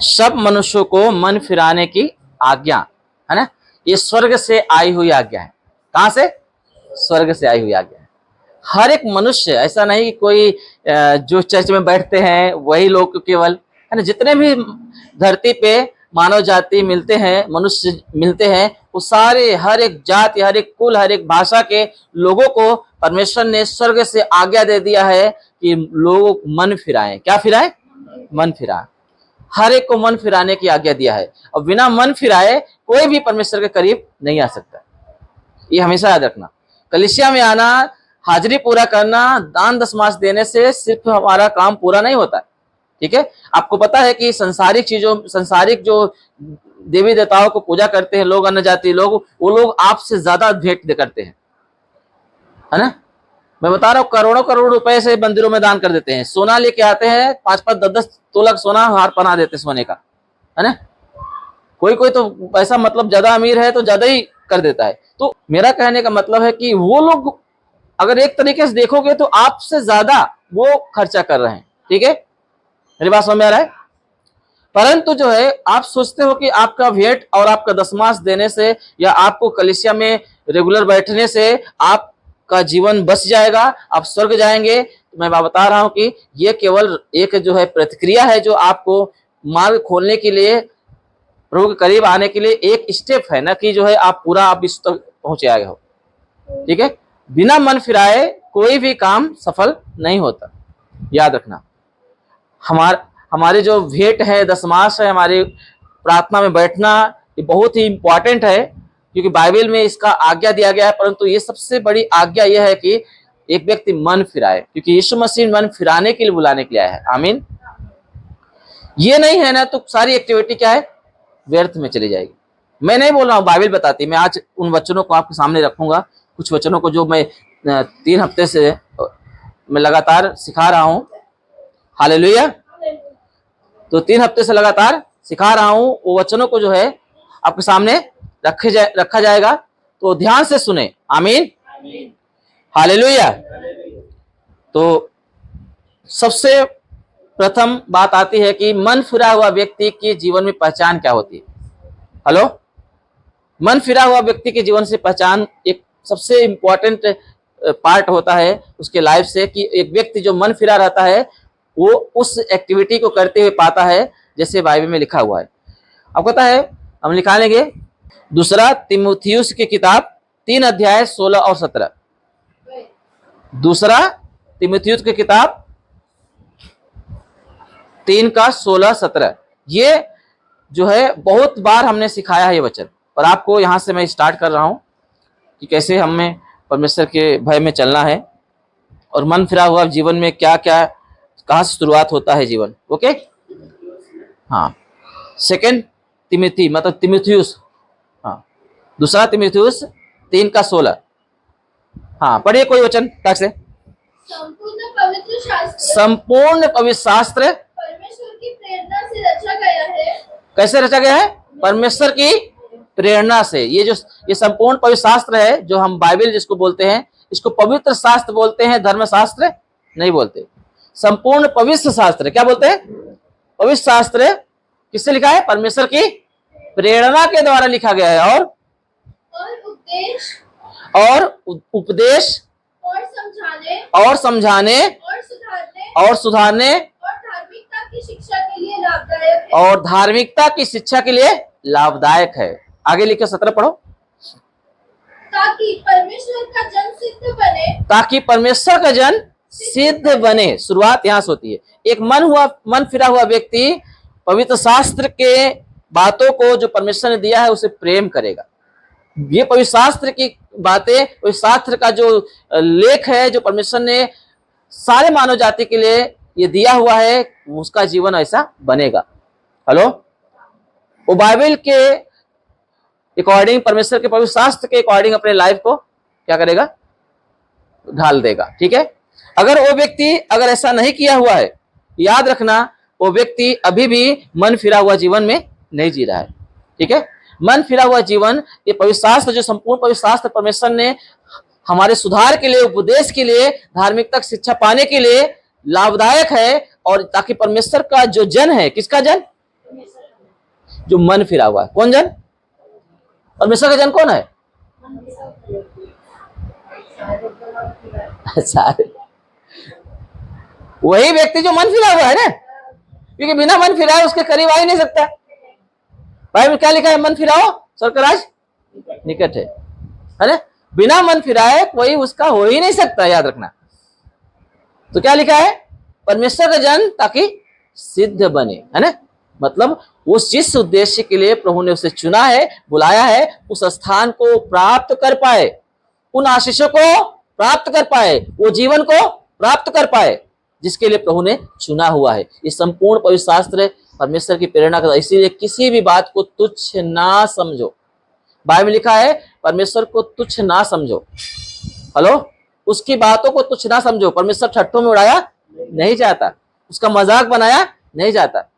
सब मनुष्यों को मन फिराने की आज्ञा है ना, ये स्वर्ग से आई हुई आज्ञा है। कहां से? स्वर्ग से आई हुई आज्ञा है। हर एक मनुष्य, ऐसा नहीं कि कोई जो चर्च में बैठते हैं वही लोग केवल, है ना, जितने भी धरती पे मानव जाति मिलते हैं, मनुष्य मिलते हैं, वो सारे, हर एक जाति, हर एक कुल, हर एक भाषा के लोगों को परमेश्वर ने स्वर्ग से आज्ञा दे दिया है कि लोग मन फिराएं। क्या फिराएं? मन फिराएं। हर एक को मन फिराने की आज्ञा दिया है, और बिना मन फिराए कोई भी परमेश्वर के करीब नहीं आ सकता। ये हमेशा याद रखना। कलीसिया में आना, हाजिरी पूरा करना, दान दशमांश देने से सिर्फ हमारा काम पूरा नहीं होता है। ठीक है, आपको पता है कि संसारिक चीजों, संसारिक जो देवी देवताओं को पूजा करते हैं लोग, अन्य जाति लोग, वो लोग आपसे ज्यादा भेंट करते हैं, है ना। मैं बता रहा हूँ, करोड़ों करोड़ रुपए से मंदिरों में दान कर देते हैं। सोना लेके आते हैं, 5-5, 10-10 तोला सोना हार पहना देते सोने का, है ना। कोई कोई तो ऐसा मतलब ज्यादा अमीर है तो ज्यादा ही कर देता है। तो मेरा कहने का मतलब है कि वो लोग अगर एक तरीके से देखोगे तो आपसे ज्यादा वो खर्चा कर रहे हैं। ठीक है, मेरी बात समझ में आ रहा है? परंतु जो है, आप सोचते हो कि आपका भेंट और आपका दशमांश देने से या आपको कलीसिया में रेगुलर बैठने से आपका जीवन बच जाएगा, आप स्वर्ग जाएंगे। तो मैं बता रहा हूं कि ये केवल एक जो है प्रतिक्रिया है, जो आपको मार्ग खोलने के लिए, प्रभु के करीब आने के लिए एक स्टेप है, ना कि जो है आप पूरा आप इस तक पहुंचे आए हो। ठीक है, बिना मन फिराए कोई भी काम सफल नहीं होता, याद रखना। हमारे जो भेंट है, दशमांश है, हमारी प्रार्थना में बैठना, ये बहुत ही इंपॉर्टेंट है, क्योंकि बाइबल में इसका आज्ञा दिया गया है। परंतु ये सबसे बड़ी आज्ञा यह है कि एक व्यक्ति मन फिराए, क्योंकि यीशु मसीह मन फिराने के लिए, बुलाने के लिए आया है। आमीन। ये नहीं है ना, तो सारी एक्टिविटी क्या है? व्यर्थ में चली जाएगी। मैं नहीं बोल रहा हूँ, बाइबल बताती। मैं आज उन वचनों को आपके सामने रखूंगा, कुछ वचनों को जो मैं 3 हफ्ते से मैं लगातार सिखा रहा हूँ। हालेलुया। तो 3 हफ्ते से लगातार सिखा रहा हूं, वो वचनों को जो है आपके सामने रखा जाएगा, तो ध्यान से सुने। आमीन, हालेलुया। तो सबसे प्रथम बात आती है कि मन फिरा हुआ व्यक्ति के जीवन में पहचान क्या होती है? हेलो, मन फिरा हुआ व्यक्ति के जीवन से पहचान एक सबसे इंपॉर्टेंट पार्ट होता है उसके लाइफ से, कि एक व्यक्ति जो मन फिरा रहता है वो उस एक्टिविटी को करते हुए पाता है जैसे बाइबल में लिखा हुआ है। आपको पता है, हम निकालेंगे 2 तीमुथियुस की किताब 3 अध्याय 16 और 17। 2 तीमुथियुस की किताब 3 का 16-17। ये जो है बहुत बार हमने सिखाया है ये वचन, और आपको यहां से मैं स्टार्ट कर रहा हूं कि कैसे हमें परमेश्वर के भय में चलना है, और मन फिरा हुआ जीवन में क्या क्या, कहां से शुरुआत होता है जीवन। ओके, हाँ। 2 तिमोथी मतलब तीमुथियुस, हाँ, 2 तीमुथियुस 3 का 16। हाँ, पढ़िए कोई वचन तक से। संपूर्ण पवित्र शास्त्र परमेश्वर की प्रेरणा से रचा गया है। कैसे रचा गया है? परमेश्वर की प्रेरणा से। ये संपूर्ण पवित्र शास्त्र है, जो हम बाइबल जिसको बोलते हैं, इसको पवित्र शास्त्र बोलते हैं, धर्मशास्त्र नहीं बोलते। संपूर्ण पवित्र शास्त्र क्या बोलते हैं? पवित्र शास्त्र किससे लिखा है? परमेश्वर की प्रेरणा के द्वारा लिखा गया है, और उपदेश और समझाने और सुधारने और धार्मिकता की शिक्षा के लिए लाभदायक है। और धार्मिकता की शिक्षा के लिए लाभदायक है। आगे लिखे 17 पढ़ो। ताकि परमेश्वर का जन सिद्ध बने। ताकि परमेश्वर का जन सिद्ध बने। शुरुआत यहां से होती है। एक मन फिरा हुआ व्यक्ति पवित्र शास्त्र के बातों को जो परमेश्वर ने दिया है उसे प्रेम करेगा। ये पवित्र शास्त्र की बातें, पवित्र शास्त्र का जो लेख है, जो परमेश्वर ने सारे मानव जाति के लिए ये दिया हुआ है, उसका जीवन ऐसा बनेगा। हेलो, वो बाइबल के अकॉर्डिंग, परमेश्वर के पवित्र शास्त्र के अकॉर्डिंग अपने लाइफ को क्या करेगा? ढाल देगा। ठीक है, अगर वो व्यक्ति अगर ऐसा नहीं किया हुआ है, याद रखना वो व्यक्ति अभी भी मन फिरा हुआ जीवन में नहीं जी रहा है। ठीक है, मन फिरा हुआ जीवन, ये पवित्र शास्त्र, जो संपूर्ण पवित्र शास्त्र परमेश्वर ने हमारे सुधार के लिए, उपदेश के लिए, धार्मिकता की शिक्षा पाने के लिए लाभदायक है, और ताकि परमेश्वर का जो जन है, किसका जन? जो मन फिरा हुआ है। कौन जन? परमेश्वर का जन कौन है? सारे वही व्यक्ति जो मन फिरा हुआ है ना, क्योंकि बिना मन फिराए उसके करीब आ ही नहीं सकता। बाइबल में क्या लिखा है? मन फिराओ स्वर्ग का राज निकट है ना। बिना मन फिराए कोई उसका हो ही नहीं सकता, याद रखना। तो क्या लिखा है? परमेश्वर का जन ताकि सिद्ध बने, है ना। मतलब उस जिस उद्देश्य के लिए प्रभु ने उसे चुना है, बुलाया है, उस स्थान को प्राप्त कर पाए, उन आशीषों को प्राप्त कर पाए, वो जीवन को प्राप्त कर पाए जिसके लिए प्रभु ने चुना हुआ है। ये संपूर्ण पवित्र शास्त्र परमेश्वर की प्रेरणा का, इसीलिए किसी भी बात को तुच्छ ना समझो। बाइबल में लिखा है परमेश्वर को तुच्छ ना समझो। हेलो, उसकी बातों को तुच्छ ना समझो। परमेश्वर ठट्ठों में उड़ाया नहीं जाता, उसका मजाक बनाया नहीं जाता।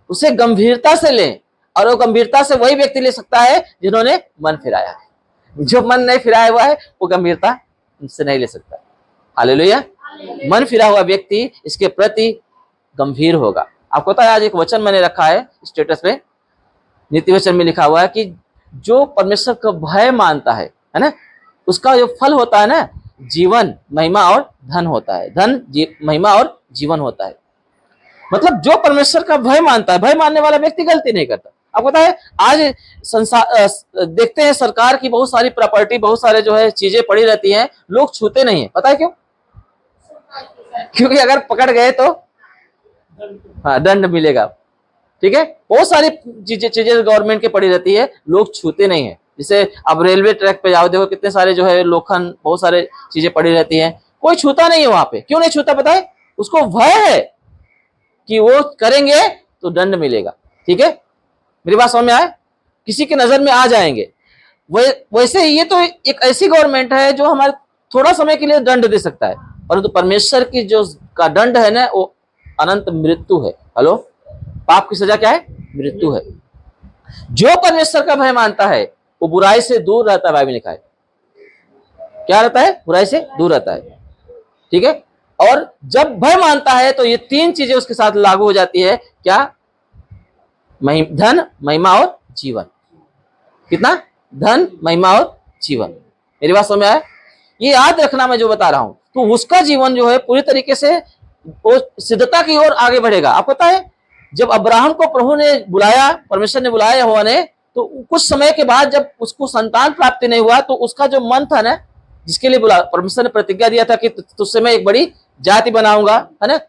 उसे गंभीरता से लें, और वो गंभीरता से वही व्यक्ति ले सकता है जिन्होंने मन फिराया है। जो मन नहीं फिराया हुआ है वो गंभीरता उनसे नहीं ले सकता। हालेलुया। मन फिरा हुआ व्यक्ति इसके प्रति गंभीर होगा। आपको पता है, आज एक वचन मैंने रखा है स्टेटस पे, नीति वचन में लिखा हुआ है कि जो परमेश्वर का भय मानता है ना, उसका जो फल होता है ना, जीवन, महिमा और धन होता है। धन, महिमा और जीवन होता है। मतलब जो परमेश्वर का भय मानता है, भय मानने वाला व्यक्ति गलती नहीं करता। आपको पता है, आज संसार देखते हैं, सरकार की बहुत सारी प्रॉपर्टी, बहुत सारे जो है चीजें पड़ी रहती हैं, लोग छूते नहीं है। पता है क्यों? क्योंकि अगर पकड़ गए तो हाँ, दंड मिलेगा। ठीक है, बहुत सारी चीजें गवर्नमेंट की पड़ी रहती है, लोग छूते नहीं है। जैसे अब रेलवे ट्रैक पे जाओ, देखो कितने सारे जो है लोखंड, बहुत सारे चीजें पड़ी रहती हैं, कोई छूता नहीं है वहां पे। क्यों नहीं छूता पता है? उसको भय है कि वो करेंगे तो दंड मिलेगा। ठीक है, मेरी बात समझ में आए? किसी की नजर में आ जाएंगे। वैसे ये तो एक ऐसी गवर्नमेंट है जो हमारे थोड़ा समय के लिए दंड दे सकता है, परंतु परमेश्वर की जो का दंड है ना, वो अनंत मृत्यु है। हेलो, पाप की सजा क्या है? मृत्यु है। जो परमेश्वर का भय मानता है वो बुराई से दूर रहता है। बाइबल में लिखा है, क्या रहता है? बुराई से दूर रहता है। ठीक है, और जब भय मानता है तो ये तीन चीजें उसके साथ लागू हो जाती है। क्या? धन, महिमा और जीवन। कितना? धन, महिमा और जीवन। मेरी बात समझ में आया? ये याद रखना मैं जो बता रहा हूं, तो उसका जीवन जो है पूरी तरीके से वो सिद्धता की ओर आगे बढ़ेगा। आपको पता है, जब अब्राहम को प्रभु ने बुलाया, परमेश्वर ने बुलाया यहोवा ने, तो कुछ समय के बाद जब उसको संतान प्राप्ति नहीं हुआ, तो उसका जो मन था ना, जिसके लिए बुला, परमेश्वर ने प्रतिज्ञा दिया था कि तुझसे मैं एक बड़ी जाति बनाऊंगा, है ना,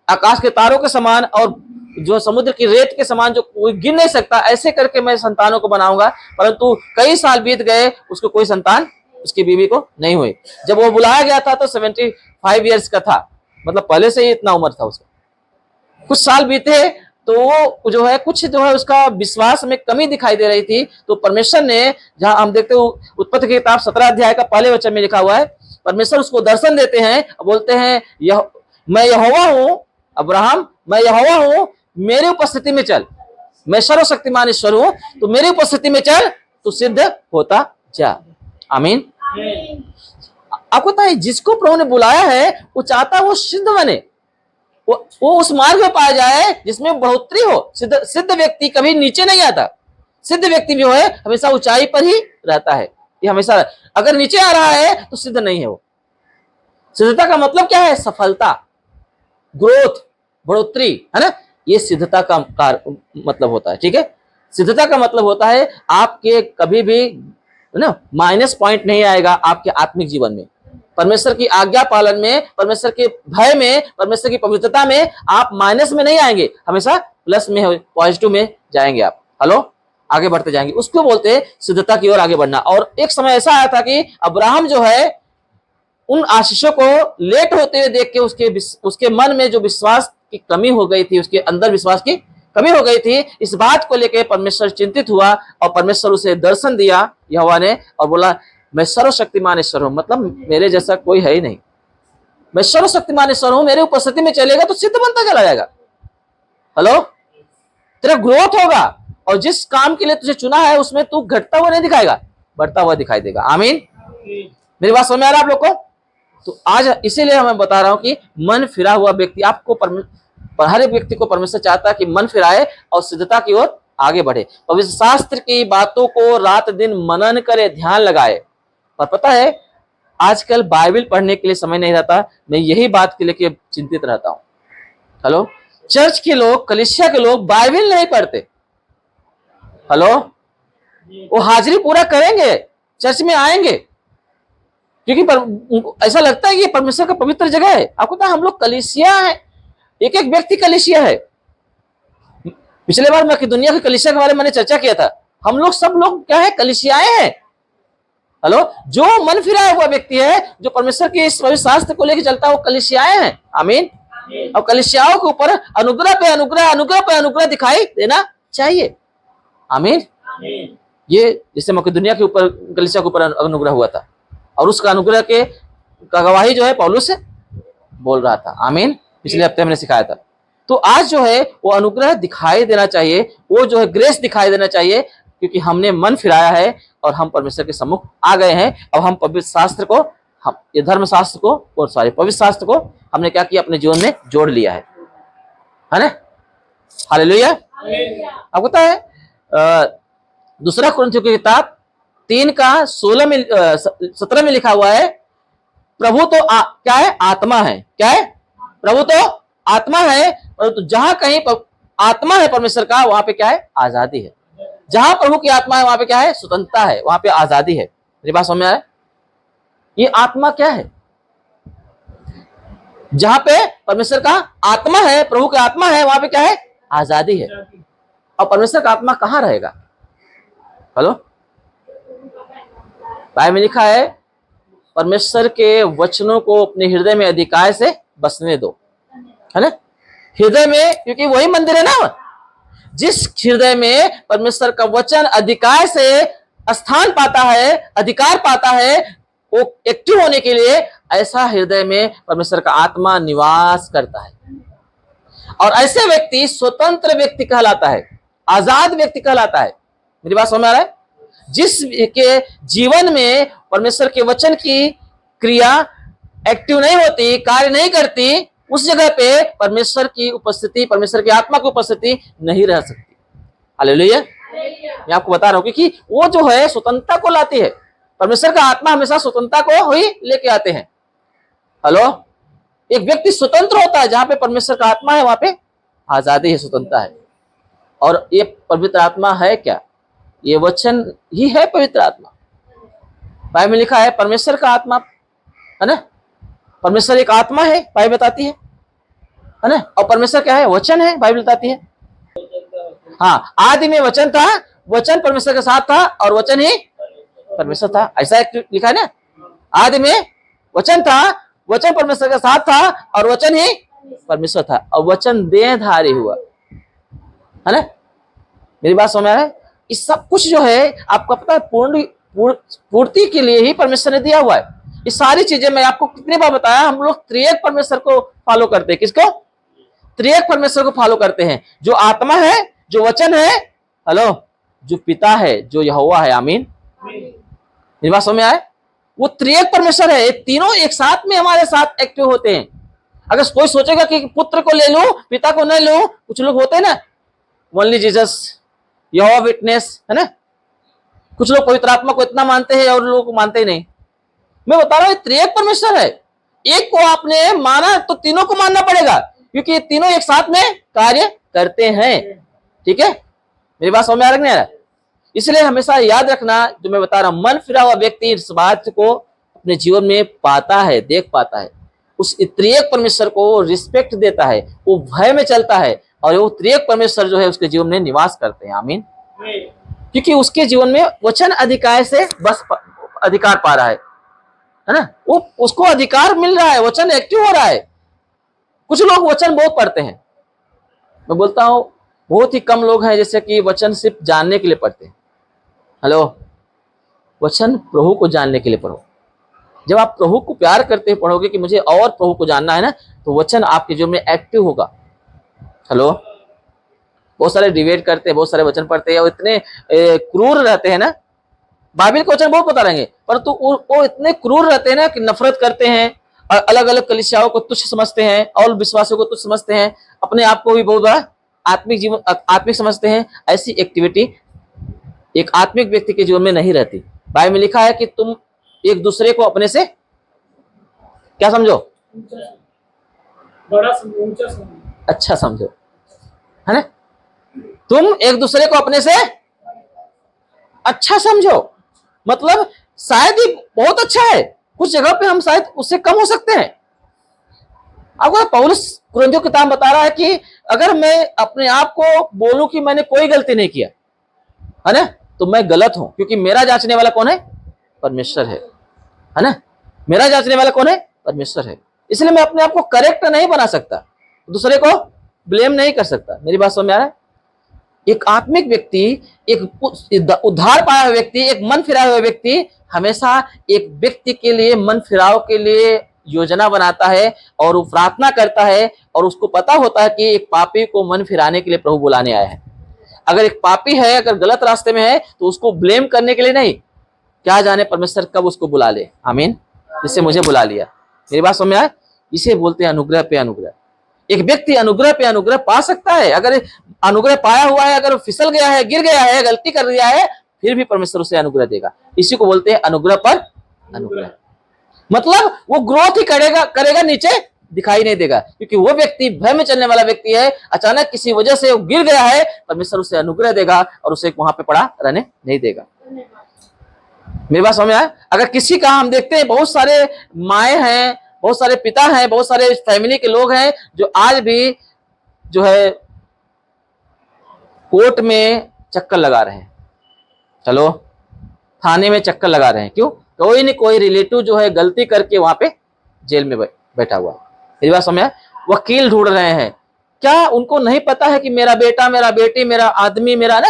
आकाश के तारों के समान और जो समुद्र की रेत के समान, जो कोई गिन नहीं सकता, ऐसे करके मैं संतानों को बनाऊंगा। परंतु कई साल बीत गए, उसको कोई संतान उसकी बीवी को नहीं हुई। जब वो बुलाया गया था तो 75 ईयर्स का था, मतलब पहले से ही इतना उम्र था उसका। कुछ साल बीते तो वो जो है, कुछ जो है उसका विश्वास में कमी दिखाई दे रही थी। तो परमेश्वर ने, जहां हम देखते हो उत्पत्ति की किताब 17 अध्याय का पहले वचन में लिखा हुआ है, परमेश्वर उसको दर्शन देते हैं, बोलते हैं मैं यहोवा हूं, अब्राहम मैं यहोवा हूं, मेरी उपस्थिति में चल, मैं सर्वशक्तिमान ईश्वर हूं, तो मेरी उपस्थिति में चल, तो सिद्ध होता जा। आमीन। आपको पता है, जिसको प्रभु ने बुलाया है वो चाहता वो सिद्ध बने, वो उस मार्ग में पाया जाए जिसमें बढ़ोतरी हो। सिद्ध व्यक्ति कभी नीचे नहीं आता। सिद्ध व्यक्ति जो है हमेशा ऊंचाई पर ही रहता है। ये हमेशा, अगर नीचे आ रहा है तो सिद्ध नहीं है वो। सिद्धता का मतलब क्या है? सफलता, ग्रोथ, बढ़ोतरी, है ना। ये सिद्धता का मतलब होता है। ठीक है, सिद्धता का मतलब होता है आपके कभी भी ना माइनस पॉइंट नहीं आएगा आपके आत्मिक जीवन में। परमेश्वर की आज्ञा पालन में, परमेश्वर के भय में, परमेश्वर की पवित्रता में आप माइनस में नहीं आएंगे, हमेशा प्लस में, पॉजिटिव में जाएंगे आप। हेलो, आगे बढ़ते जाएंगे। उसको बोलते हैं सिद्धता की ओर आगे बढ़ना। और एक समय ऐसा आया था कि अब्राहम जो है उन आशीषों को लेट होते हुए देख के उसके मन में जो विश्वास की कमी हो गई थी, उसके अंदर विश्वास की कमी हो गई थी। इस बात को लेकर परमेश्वर चिंतित हुआ और परमेश्वर उसे दर्शन दिया यहोवा ने, और बोला मैं सर्वशक्तिमान ईश्वर हूं, मतलब मेरे जैसा कोई है ही नहीं। मैं सर्वशक्तिमान ईश्वर हूं, मेरे उपस्थिति में चलेगा तो सिद्ध बनता चला जाएगा। हेलो, तेरा ग्रोथ होगा, और जिस काम के लिए तुझे चुना है उसमें तू घटता हुआ नहीं दिखाएगा, बढ़ता हुआ दिखाई देगा। आमीन। मेरी बात समझ में आ रहा है आप लोग को? तो आज इसीलिए मैं बता रहा हूं कि मन फिरा हुआ व्यक्ति, आपको हर एक व्यक्ति को परमेश्वर चाहता है कि मन फिराए और सिद्धता की ओर आगे बढ़े, पवित्र शास्त्र की बातों को रात दिन मनन करे, ध्यान लगाए। और पता है आजकल बाइबल पढ़ने के लिए समय नहीं रहता, मैं यही बात के लिए चिंतित रहता हूं। हेलो, चर्च के लोग, कलीसिया के लोग बाइबल नहीं पढ़ते। हेलो, वो हाजिरी पूरा करेंगे, चर्च में आएंगे, क्योंकि ऐसा लगता है कि परमेश्वर का पवित्र जगह है। आपको पता है हम लोग कलीसिया है, एक एक व्यक्ति कलीसिया है। पिछले बार मकिदुनिया की कलीसिया के बारे में मैंने चर्चा किया था। हम लोग सब लोग क्या है, कलीसियाएं हैं। हेलो, जो मन फिराया हुआ व्यक्ति है, जो परमेश्वर के इस पवित्र शास्त्र को लेकर चलता है, वो कलीसियाएं हैं। आमीन। अब कलीसियाओं के ऊपर अनुग्रह पे अनुग्रह, अनुग्रह पे अनुग्रह दिखाई देना चाहिए। आमीन। ये जैसे मकिदुनिया के ऊपर, कलीसिया के ऊपर अनुग्रह हुआ था, और उसका अनुग्रह के गवाही जो है पौलुस से बोल रहा था। आमीन। पिछले हफ्ते मैंने सिखाया था। तो आज जो है वो अनुग्रह दिखाई देना चाहिए, वो जो है ग्रेस दिखाई देना चाहिए, क्योंकि हमने मन फिराया है और हम परमेश्वर के सम्मुख आ गए हैं। और हम पवित्र शास्त्र को, हम ये धर्म शास्त्र को और सारे पवित्र शास्त्र को हमने क्या किया, अपने जीवन में जोड़ लिया है ना। हालेलुया। आपको पता है दूसरा कुरिन्थियों की किताब 3:16-17 में लिखा हुआ है, प्रभु तो क्या है, आत्मा है। क्या है? प्रभु तो आत्मा है, परंतु जहां कहीं आत्मा है परमेश्वर का, वहां पे क्या है, आजादी है। जहां प्रभु की आत्मा है वहां पे क्या है, स्वतंत्रता है, वहां पे आजादी है। मेरी बात समझ में आया? ये आत्मा क्या है? जहां पे परमेश्वर का आत्मा है, प्रभु का आत्मा है, वहां पे क्या है, आजादी है। और परमेश्वर का आत्मा कहां रहेगा? हेलो, बाइबल में लिखा है, परमेश्वर के वचनों को अपने हृदय में अधिकार से बसने दो, है ना। हृदय में, क्योंकि वही मंदिर है ना। जिस हृदय में परमेश्वर का वचन अधिकार से स्थान पाता है, अधिकार पाता है, वो एक्टिव होने के लिए, ऐसा हृदय में परमेश्वर का आत्मा निवास करता है। और ऐसे व्यक्ति स्वतंत्र व्यक्ति कहलाता है, आजाद व्यक्ति कहलाता है। मेरी बात समझ में आ रहा है? जिस के जीवन में परमेश्वर के वचन की क्रिया एक्टिव नहीं होती, कार्य नहीं करती, उस जगह पे परमेश्वर की उपस्थिति, परमेश्वर की आत्मा की उपस्थिति नहीं रह सकती। हालेलुया। मैं आपको बता रहा हूं, क्योंकि वो जो है स्वतंत्रता को लाती है। परमेश्वर का आत्मा हमेशा स्वतंत्रता को ही लेके आते हैं। हेलो, एक व्यक्ति स्वतंत्र होता है, जहां पे परमेश्वर का आत्मा है वहां पे आजादी है, स्वतंत्रता है। और ये पवित्र आत्मा है क्या? ये वचन ही है पवित्र आत्मा। बाइबल में लिखा है परमेश्वर का आत्मा, है ना। परमेश्वर एक आत्मा है, बाइबल बताती है ना। और परमेश्वर क्या है, वचन है, बाइबल बताती है। हाँ, आदि में वचन था, वचन परमेश्वर के साथ था, और वचन ही परमेश्वर था। ऐसा लिखा है ना, आदि में वचन था, वचन परमेश्वर के साथ था, और वचन ही परमेश्वर था, और वचन देहधारी हुआ, है ना। मेरी बात समझ में आ रहा है? इस सब कुछ जो है आपको पता है पूर्ति के लिए ही परमेश्वर ने दिया हुआ है। ये सारी चीजें मैं आपको कितनी बार बताया, हम लोग त्रिएक परमेश्वर को फॉलो करते हैं। किसको? त्रिएक परमेश्वर को फॉलो करते हैं, जो आत्मा है, जो वचन है, हेलो, जो पिता है, जो यहोवा है। आमीन। मेरी बात समझ में आए? वो त्रिएक परमेश्वर है, ये तीनों एक साथ में हमारे साथ एक्टिव होते हैं। अगर कोई सोचेगा कि पुत्र को ले लूं, पिता को नहीं लूं, कुछ लोग होते हैं ना, ओनली जीसस, यहोवा विटनेस, है ना। कुछ लोग पवित्र आत्मा को इतना मानते हैं और लोग मानते ही नहीं। मैं बता रहा हूं त्रिएक परमेश्वर है। एक को आपने माना तो तीनों को मानना पड़ेगा, क्योंकि ये तीनों एक साथ में कार्य करते हैं। ठीक है, मेरी बात समझ में आ रही है? इसलिए हमेशा याद रखना, जो मैं बता रहा हूं, मन फिरा हुआ व्यक्ति इस बात को अपने जीवन में पाता है, देख पाता है, उस त्रिएक परमेश्वर को रिस्पेक्ट देता है, वो भय में चलता है, और वो त्रिएक परमेश्वर जो है उसके जीवन में निवास करते हैं। आमीन। क्योंकि उसके जीवन में वचन अधिकार से बस अधिकार पा रहा है ना। वो उसको अधिकार मिल रहा है, वचन एक्टिव हो रहा है। कुछ लोग वचन बहुत पढ़ते हैं, मैं बोलता हूं बहुत ही कम लोग हैं जैसे कि वचन सिर्फ जानने के लिए पढ़ते हैं। हेलो, वचन प्रभु को जानने के लिए पढ़ो। जब आप प्रभु को प्यार करते हुए पढ़ोगे कि मुझे और प्रभु को जानना है ना, तो वचन आपके जीवन में एक्टिव होगा। हेलो, बहुत सारे डिबेट करते हैं, बहुत सारे वचन पढ़ते हैं, और इतने क्रूर रहते हैं ना। बाइबल के वचन बहुत पता रहेंगे, परंतु वो इतने क्रूर रहते हैं ना कि नफरत करते हैं, अलग अलग कलीसियाओं को तुच्छ समझते हैं, और विश्वासियों को तुच्छ समझते हैं, अपने आप को भी बहुत बड़ा आत्मिक जीवन, आत्मिक समझते हैं, ऐसी एक्टिविटी एक आत्मिक व्यक्ति के जीवन में नहीं रहती। बाइबल में लिखा है कि तुम एक दूसरे को अपने से क्या समझो, बड़ा समझो, ऊंचा समझो, अच्छा समझो, है ना। तुम एक दूसरे को अपने से अच्छा समझो, मतलब शायद ही बहुत अच्छा है, कुछ जगह पे हम शायद उससे कम हो सकते हैं। अगर पौलुस कुरिन्थियों की किताब बता रहा है कि अगर मैं अपने आप को बोलूं कि मैंने कोई गलती नहीं किया, है ना, तो मैं गलत हूं, क्योंकि मेरा जांचने वाला कौन है? परमेश्वर है ना। मेरा जांचने वाला कौन है? परमेश्वर है। इसलिए मैं अपने आप को करेक्ट नहीं बना सकता, दूसरे को ब्लेम नहीं कर सकता। मेरी बात समझ में आ रहा है? एक आत्मिक व्यक्ति, एक उद्धार पाया हुआ व्यक्ति, एक मन फिराया हुआ व्यक्ति हमेशा एक व्यक्ति के लिए, मन फिराव के लिए योजना बनाता है और वो प्रार्थना करता है, और उसको पता होता है कि एक पापी को मन फिराने के लिए प्रभु बुलाने आया है। अगर एक पापी है, अगर गलत रास्ते में है, तो उसको ब्लेम करने के लिए नहीं, क्या जाने परमेश्वर कब उसको बुला ले। आमीन। जिससे मुझे बुला लिया। मेरी बात समझ में आए? इसे बोलते हैं अनुग्रह पे अनुग्रह। एक व्यक्ति अनुग्रह पे अनुग्रह पा सकता है, अगर अनुग्रह पाया हुआ है, अगर फिसल गया है, गिर गया है, गलती कर दिया है, फिर भी परमेश्वर उसे अनुग्रह देगा। इसी को बोलते हैं अनुग्रह पर अनुग्रह। मतलब वो ग्रोथ ही करेगा, नीचे दिखाई नहीं देगा, क्योंकि वो व्यक्ति भय में चलने वाला व्यक्ति है। अचानक किसी वजह से वो गिर गया है, परमेश्वर उसे अनुग्रह देगा और उसे वहां पे पड़ा रहने नहीं देगा। मेरी बात समझ में आया? अगर किसी का हम देखते हैं, बहुत सारे माए हैं, बहुत सारे पिता हैं, बहुत सारे फैमिली के लोग हैं जो आज भी जो है कोर्ट में चक्कर लगा रहे हैं, चलो थाने में चक्कर लगा रहे हैं। क्यों? कोई न कोई रिलेटिव जो है गलती करके वहां पे जेल में बैठा हुआ। मेरी बात समझ में आया? वकील ढूंढ रहे हैं। क्या उनको नहीं पता है कि मेरा बेटा, मेरा बेटी, मेरा आदमी, मेरा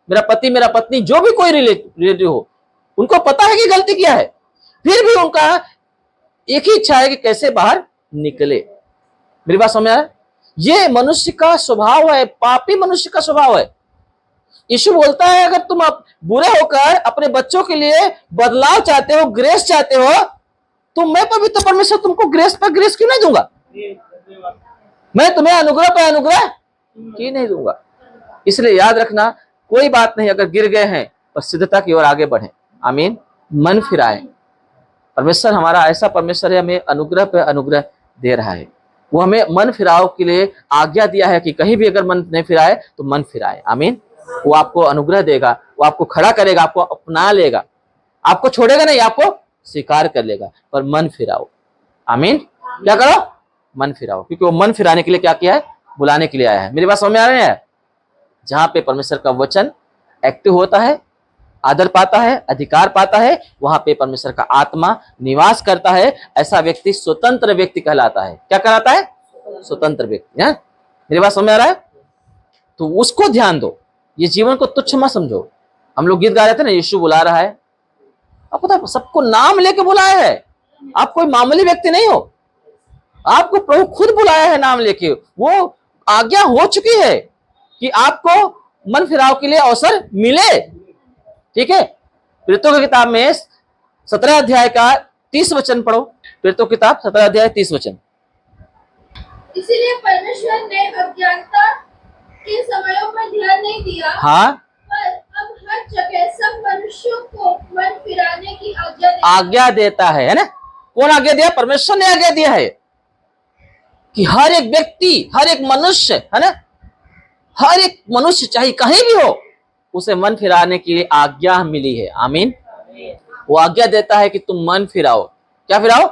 पति, मेरा पत्नी, जो भी कोई रिलेटिव हो, उनको पता है कि गलती किया है, फिर भी उनका एक ही इच्छा है कि कैसे बाहर निकले। मेरी बात समझ में आ रहा है? ये मनुष्य का स्वभाव है, पापी मनुष्य का स्वभाव है। यीशु बोलता है अगर तुम बुरे होकर अपने बच्चों के लिए बदलाव चाहते हो, ग्रेस चाहते हो, तो मैं पवित्र परमेश्वर तुमको ग्रेस पर ग्रेस क्यों नहीं दूंगा? मैं तुम्हें अनुग्रह पर अनुग्रह क्यों नहीं दूंगा? इसलिए याद रखना, कोई बात नहीं, अगर गिर गए हैं पर सिद्धता की ओर आगे बढ़े। आमीन। मन फिराए। परमेश्वर हमारा ऐसा परमेश्वर है, हमें अनुग्रह पे अनुग्रह दे रहा है। वो हमें मन फिराव के लिए आज्ञा दिया है कि कहीं भी अगर मन नहीं फिराए तो मन फिराए। आमीन। वो आपको अनुग्रह देगा, वो आपको खड़ा करेगा, आपको अपना लेगा, आपको छोड़ेगा नहीं, आपको स्वीकार कर लेगा। पर मन फिराओ। आमीन। क्या करो? मन फिराओ, क्योंकि वो मन फिराने के लिए क्या किया है? बुलाने के लिए आया है। मेरी बात समझ में आ रही है? जहां पे परमेश्वर का वचन एक्टिव होता है, आदर पाता है, अधिकार पाता है, वहां पे परमेश्वर का आत्मा निवास करता है। ऐसा व्यक्ति स्वतंत्र व्यक्ति कहलाता है। क्या कहलाता है? स्वतंत्र व्यक्ति। है? मेरी बात समझ में आ रहा है? तो उसको ध्यान दो, ये जीवन को तुच्छ मत समझो। हम लोग गीत गा रहे थे ना, यीशु बुला रहा है। आपको पता है, सबको नाम लेके बुलाया है। आप कोई मामूली व्यक्ति नहीं हो, आपको प्रभु खुद बुलाया है नाम लेके। वो आज्ञा हो चुकी है कि आपको मन फिराव के लिए अवसर मिले। ठीक है? प्रेरितों की किताब में 17 अध्याय का 30 वचन पढ़ो। प्रेरितों की किताब 17 अध्याय 30 वचन। इसीलिए परमेश्वर ने अज्ञानता के समयों पर ध्यान नहीं दिया। हाँ, पर अब हर जगह सब मनुष्यों को मन फिराने की आज्ञा देता है ना? कौन आज्ञा दिया? परमेश्वर ने आज्ञा दिया है कि हर एक व्यक्ति, हर एक मनुष्य, है ना, हर एक मनुष्य चाहे कहीं भी हो, उसे मन फिराने की आज्ञा मिली है। आमीन। वो आज्ञा देता है कि तुम मन फिराओ। क्या फिराओ?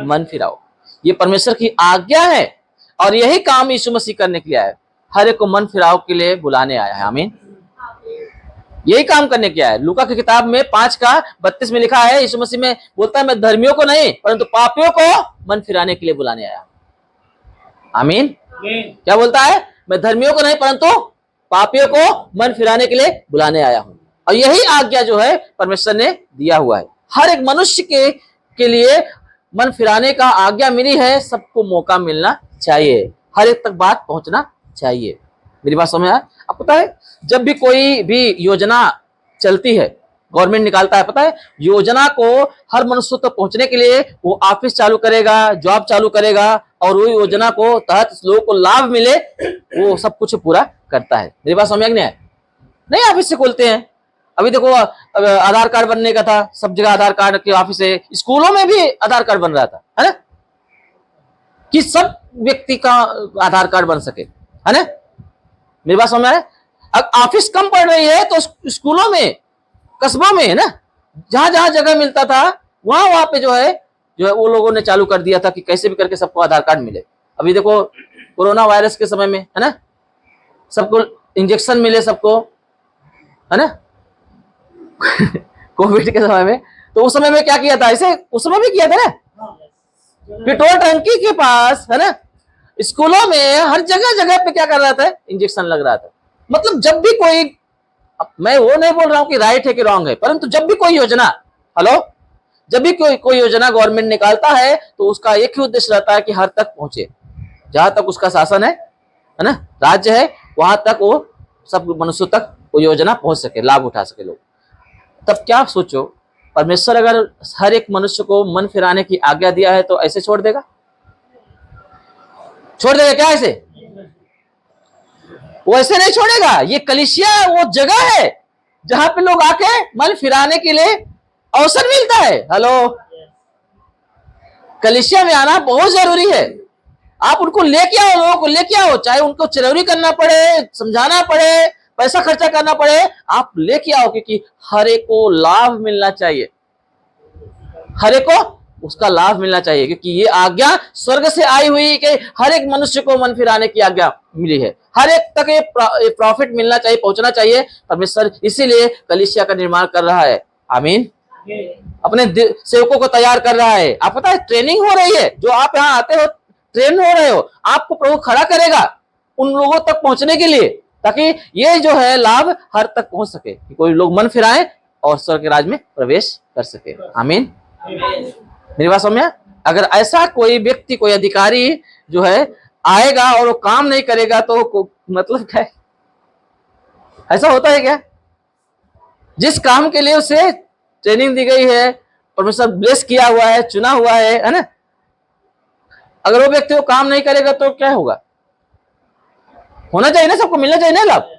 मन फिराओ। ये परमेश्वर की आज्ञा है, और यही काम यीशु मसीह करने के लिए आया है। हर एक को मन फिराव के लिए बुलाने आया है। आमीन। यही काम करने के आया है। लूका की किताब में 5:32 में लिखा है, यीशु मसीह में बोलता है मैं धर्मियों को नहीं परंतु पापियों को मन फिराने के लिए बुलाने आया। आमीन। क्या बोलता है? मैं धर्मियों को नहीं परंतु पापियों को मन फिराने के लिए बुलाने आया हूं। और यही आज्ञा जो है परमेश्वर ने दिया हुआ है। हर एक मनुष्य के लिए मन फिराने का आज्ञा मिली है। सबको मौका मिलना चाहिए, हर एक तक बात पहुंचना चाहिए। मेरी बात समझ आया? आपको पता है, जब भी कोई भी योजना चलती है, गवर्नमेंट निकालता है, पता है, योजना को हर मनुष्य तक पहुंचने के लिए वो ऑफिस चालू करेगा, जॉब चालू करेगा, और वो योजना को तहत लोगों को लाभ मिले, वो सब कुछ पूरा करता है। मेरी बात समझ नहीं है? नहीं ऑफिस से खोलते हैं। अभी देखो आधार कार्ड बनने का था, सब जगह आधार कार्ड के ऑफिस है, स्कूलों में भी आधार कार्ड बन रहा था, है ना, कि सब व्यक्ति का आधार कार्ड बन सके, है ना। मेरी बात समझ में आए? अब ऑफिस कम पड़ रही है तो स्कूलों में, कस्बों में, है ना, जहां जहां जगह मिलता था वहां वहां पे जो है वो लोगों ने चालू कर दिया था कि कैसे भी करके सबको आधार कार्ड मिले। अभी देखो कोरोना वायरस के समय में, है ना, सबको इंजेक्शन मिले सबको, है ना कोविड के समय में, तो उस समय में क्या किया था, ऐसे उस समय भी किया था ना, पेट्रोल टंकी के पास, है ना, स्कूलों में हर जगह जगह पे क्या कर रहा था, इंजेक्शन लग रहा था। मतलब जब भी कोई, मैं वो नहीं बोल रहा हूं कि राइट है कि रॉन्ग है, परंतु जब भी कोई योजना, हेलो, जब भी कोई योजना गवर्नमेंट निकालता है तो उसका एक ही उद्देश्य रहता है कि हर तक पहुंचे, जहां तक उसका शासन है ना, राज्य है, वहां तक वो सब मनुष्यों तक वो योजना पहुंच सके, लाभ उठा सके लोग। तब क्या सोचो, परमेश्वर अगर हर एक मनुष्य को मन फिराने की आज्ञा दिया है तो ऐसे छोड़ देगा? छोड़ देगा क्या ऐसे? वो ऐसे नहीं छोड़ेगा। ये कलीसिया वो जगह है जहां पे लोग आके मन फिराने के लिए अवसर मिलता है। हेलो, कलीसिया में आना बहुत जरूरी है। आप उनको लेके आओ, लोगों को लेके आओ, चाहे उनको चिरौरी करना पड़े, समझाना पड़े, पैसा खर्चा करना पड़े, आप लेके आओ, क्योंकि हर एक को लाभ मिलना चाहिए, हर एक को उसका लाभ मिलना चाहिए, क्योंकि ये आज्ञा स्वर्ग से आई हुई कि हर एक मनुष्य को मन फिराने की आज्ञा मिली है, हर एक तक ये प्रॉफिट मिलना चाहिए, पहुंचना चाहिए। परमेश्वर इसीलिए कलीसिया का निर्माण कर रहा है। आमीन। अपने सेवकों को तैयार कर रहा है। आप पता है ट्रेनिंग हो रही है, जो आप यहाँ आते हो ट्रेन हो रहे हो, आपको प्रभु खड़ा करेगा उन लोगों तक पहुंचने के लिए, ताकि ये जो है लाभ हर तक पहुंच सके, कि कोई लोग मन फिराएं और स्वर्ग के राज में प्रवेश कर सके। आमीन। मेरी बात समझ में? अगर ऐसा कोई व्यक्ति, कोई अधिकारी जो है आएगा और वो काम नहीं करेगा तो मतलब क्या है? ऐसा होता है क्या? जिस काम के लिए उसे ट्रेनिंग दी गई है, परमेश्वर ब्लेस किया हुआ है, चुना हुआ है ना, अगर वो व्यक्ति वो काम नहीं करेगा तो क्या होगा? होना चाहिए ना, सबको मिलना चाहिए ना लाभ।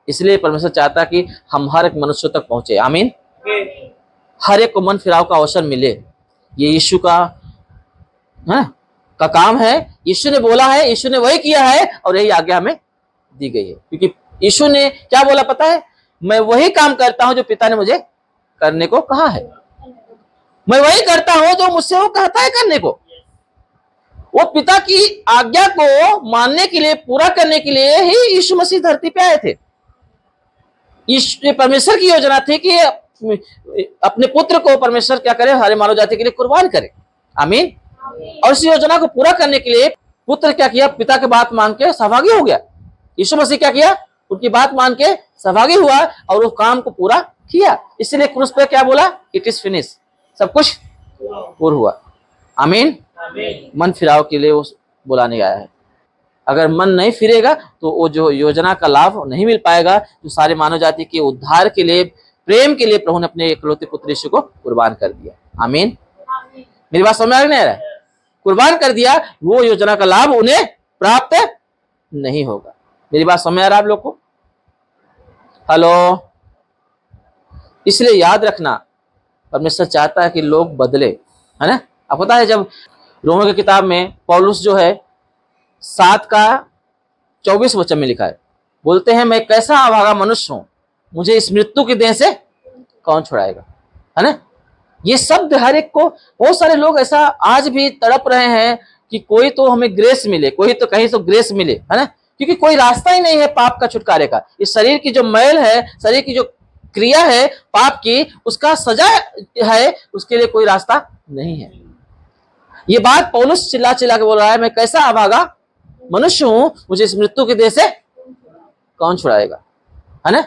इसलिए परमेश्वर चाहता कि हम हर एक मनुष्य तक पहुंचे। आमीन। हर एक को मन फिराव का अवसर मिले। ये यीशु का काम है। यीशु ने बोला है, यीशु ने वही किया है और यही आज्ञा हमें दी गई है, क्योंकि यीशु ने क्या बोला पता है? मैं वही काम करता हूं जो पिता ने मुझे करने को कहा है। मैं वही करता हूं जो मुझसे वो कहता है करने को। वो पिता की आज्ञा को मानने के लिए, पूरा करने के लिए ही यीशु मसीह धरती पे आए थे। परमेश्वर की योजना थी कि अपने पुत्र को परमेश्वर क्या करे, हरे मानव जाति के लिए कुर्बान करे। आमीन। और इस योजना को पूरा करने के लिए पुत्र क्या किया? पिता की बात मान के सहभागी हो गया। यीशु मसीह क्या किया? उनकी बात मान के सहभागी हुआ और उस काम को पूरा किया। इसलिए क्रूस पे क्या बोला? इट इज फिनिश, सब कुछ पूरा हुआ। आमीन। मन फिराव के लिए वो बुलाने आया है। अगर मन नहीं फिरेगा तो वो जो योजना का लाभ नहीं मिल पाएगा, जो सारे मानव जाति के उद्धार के लिए, प्रेम के लिए प्रभु ने अपने इकलौते पुत्र यीशु को कुर्बान कर दिया। आमीन। मेरी बात समझ में आ रहा है? कुर्बान कर दिया, वो योजना का लाभ उन्हें प्राप्त नहीं होगा। मेरी बात समझ आ रहा है आप लोग को? हेलो। इसलिए याद रखना, परमेश्वर चाहता है कि लोग बदले, है ना। आपको पता है जब रोमियो की किताब में पौलुस जो है 7:24 में लिखा है, बोलते हैं मैं कैसा अभागा मनुष्य हूं, मुझे इस मृत्यु की देह से कौन छुड़ाएगा, है ना। ये शब्द हर एक को, बहुत सारे लोग ऐसा आज भी तड़प रहे हैं कि कोई तो हमें ग्रेस मिले, कोई तो कहीं तो ग्रेस मिले, है ना, क्योंकि कोई रास्ता ही नहीं है पाप का छुटकारे का। इस शरीर की जो मैल है, शरीर की जो क्रिया है पाप की, उसका सजा है, उसके लिए कोई रास्ता नहीं है। ये बात पौलुस चिल्ला चिल्ला के बोल रहा है, मैं कैसा अभागा मनुष्य हूं, मुझे इस मृत्यु के देह से कौन छुड़ाएगा, है ना।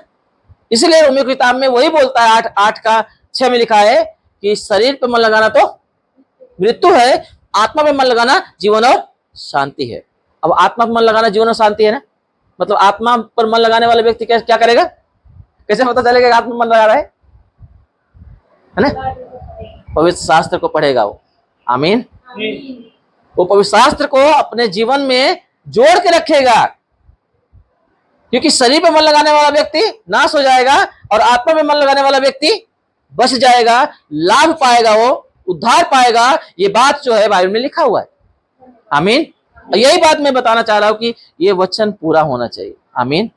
इसलिए रोमियो की किताब में वही बोलता है, 8:6 में लिखा है कि शरीर पर मन लगाना तो मृत्यु है, आत्मा पर मन लगाना जीवन और शांति है। अब आत्मा पर मन लगाना जीवन और शांति है ना, मतलब आत्मा पर मन लगाने वाला व्यक्ति क्या करेगा? कैसे पता चलेगा आत्मा मन लगा रहा है? है ना, पवित्र शास्त्र को पढ़ेगा वो। आमीन। वो पवित्र शास्त्र को अपने जीवन में जोड़ के रखेगा, क्योंकि शरीर पे मन लगाने वाला व्यक्ति नाश हो जाएगा और आत्मा में मन लगाने वाला व्यक्ति बच जाएगा, लाभ पाएगा, वो उद्धार पाएगा। ये बात जो है बाइबल में लिखा हुआ है। आमीन। और यही बात मैं बताना चाह रहा हूं कि ये वचन पूरा होना चाहिए। आमीन।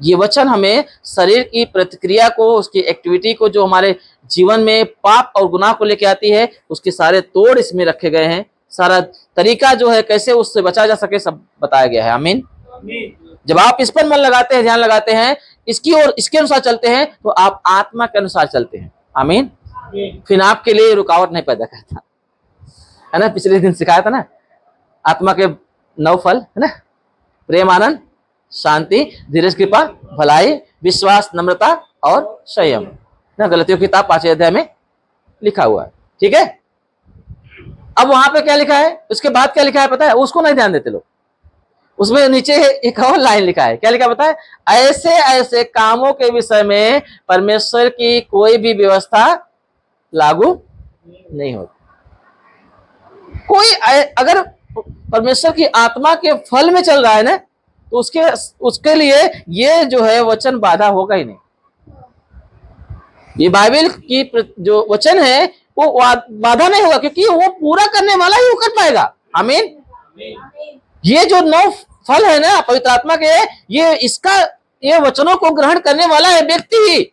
ये वचन हमें शरीर की प्रतिक्रिया को, उसकी एक्टिविटी को, जो हमारे जीवन में पाप और गुनाह को लेके आती है, उसके सारे तोड़ इसमें रखे गए हैं। सारा तरीका जो है कैसे उससे बचा जा सके सब बताया गया है। आमीन। जब आप इस पर मन लगाते हैं, ध्यान लगाते हैं, इसकी और इसके अनुसार चलते हैं, तो आप आत्मा के अनुसार चलते हैं। आमीन। फिर आपके लिए रुकावट नहीं पैदा करता है ना। पिछले दिन सिखाया था ना, आत्मा के 9 फल है ना, प्रेम, आनंद, शांति, धीरज, कृपा, भलाई, विश्वास, नम्रता और संयम ना। गलतियों की किताब 5वें अध्याय में लिखा हुआ है। ठीक है। अब वहां पे क्या लिखा है, उसके बाद क्या लिखा है पता है? उसको नहीं ध्यान देते लोग। उसमें नीचे एक और लाइन लिखा है। क्या लिखा पता है? ऐसे ऐसे कामों के विषय में परमेश्वर की कोई भी व्यवस्था लागू नहीं होती। कोई अगर परमेश्वर की आत्मा के फल में चल रहा है ना, तो उसके लिए ये जो है वचन बाधा होगा ही नहीं। ये बाइबल की जो वचन है वो बाधा नहीं होगा, क्योंकि वो पूरा करने वाला ही वो कर पाएगा। आमीन। ये जो 9 फल है ना पवित्र आत्मा के, ये वचनों को ग्रहण करने वाला है व्यक्ति ही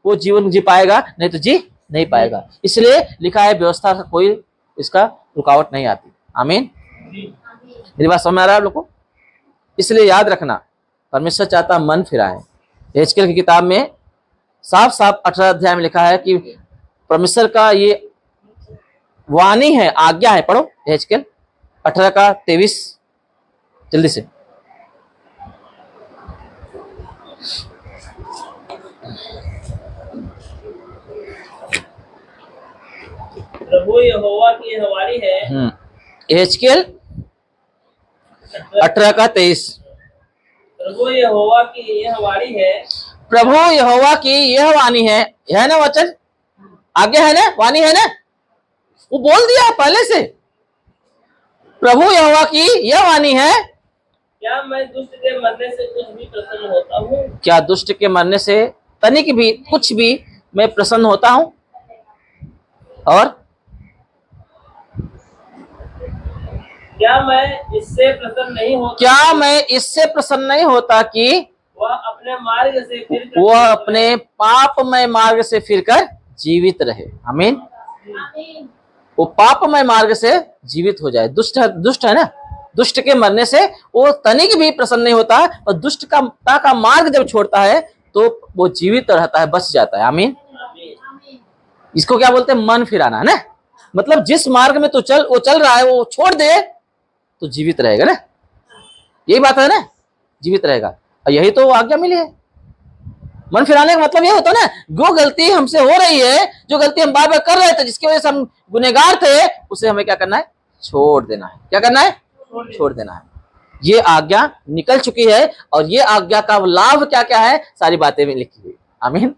वो जीवन जी पाएगा, नहीं तो जी नहीं पाएगा। इसलिए लिखा है व्यवस्था का कोई इसका रुकावट नहीं आती। आमीन। मेरी बात समझ आ रहा है आप लोग को? इसलिए याद रखना, परमेश्वर चाहता मन फिराए। यहेजकेल की किताब में साफ साफ 18 अध्याय में लिखा है कि परमेश्वर का ये वाणी है, आज्ञा है। पढ़ो यहेजकेल 18 का 23 जल्दी से। प्रभु यहोवा की यह वाणी है। यहेजकेल 18 का 23। प्रभु यहोवा की यह वाणी है। प्रभु यहोवा की यह वाणी है ना वचन, आज्ञा है ना, वाणी है ना, वो बोल दिया पहले से। प्रभु यहोवा की यह वाणी है, क्या मैं दुष्ट के मरने से कुछ भी प्रसन्न होता हूँ? क्या दुष्ट के मरने से तनिक भी कुछ भी मैं प्रसन्न होता हूं? और क्या मैं इससे प्रसन्न नहीं होता? क्या मैं इससे प्रसन्न नहीं होता कि वह अपने मार्ग से फिरकर वह अपने पापमय मार्ग से फिरकर जीवित रहे। आमीन। वो पापमय मार्ग से जीवित हो जाए। दुष्ट है ना, दुष्ट के मरने से वो तनिक भी प्रसन्न नहीं होता, और दुष्ट का मार्ग जब छोड़ता है तो वो जीवित रहता है, बच जाता है। आमीन। इसको क्या बोलते हैं? मन फिराना है ना। मतलब जिस मार्ग में तो वो चल रहा है, वो छोड़ दे तो जीवित रहेगा ना। यही बात है ना, जीवित रहेगा। और यही तो आज्ञा मिली है। मन फिराने का मतलब ये होता है ना, जो गलती हमसे हो रही है, जो गलती हम बार बार कर रहे थे, जिसकी वजह से हम गुनहगार थे, उसे हमें क्या करना है? छोड़ देना है। क्या करना है? छोड़ देना है। ये आज्ञा निकल चुकी है, और ये आज्ञा का लाभ क्या क्या है, सारी बातें में लिखी हुई। आमीन।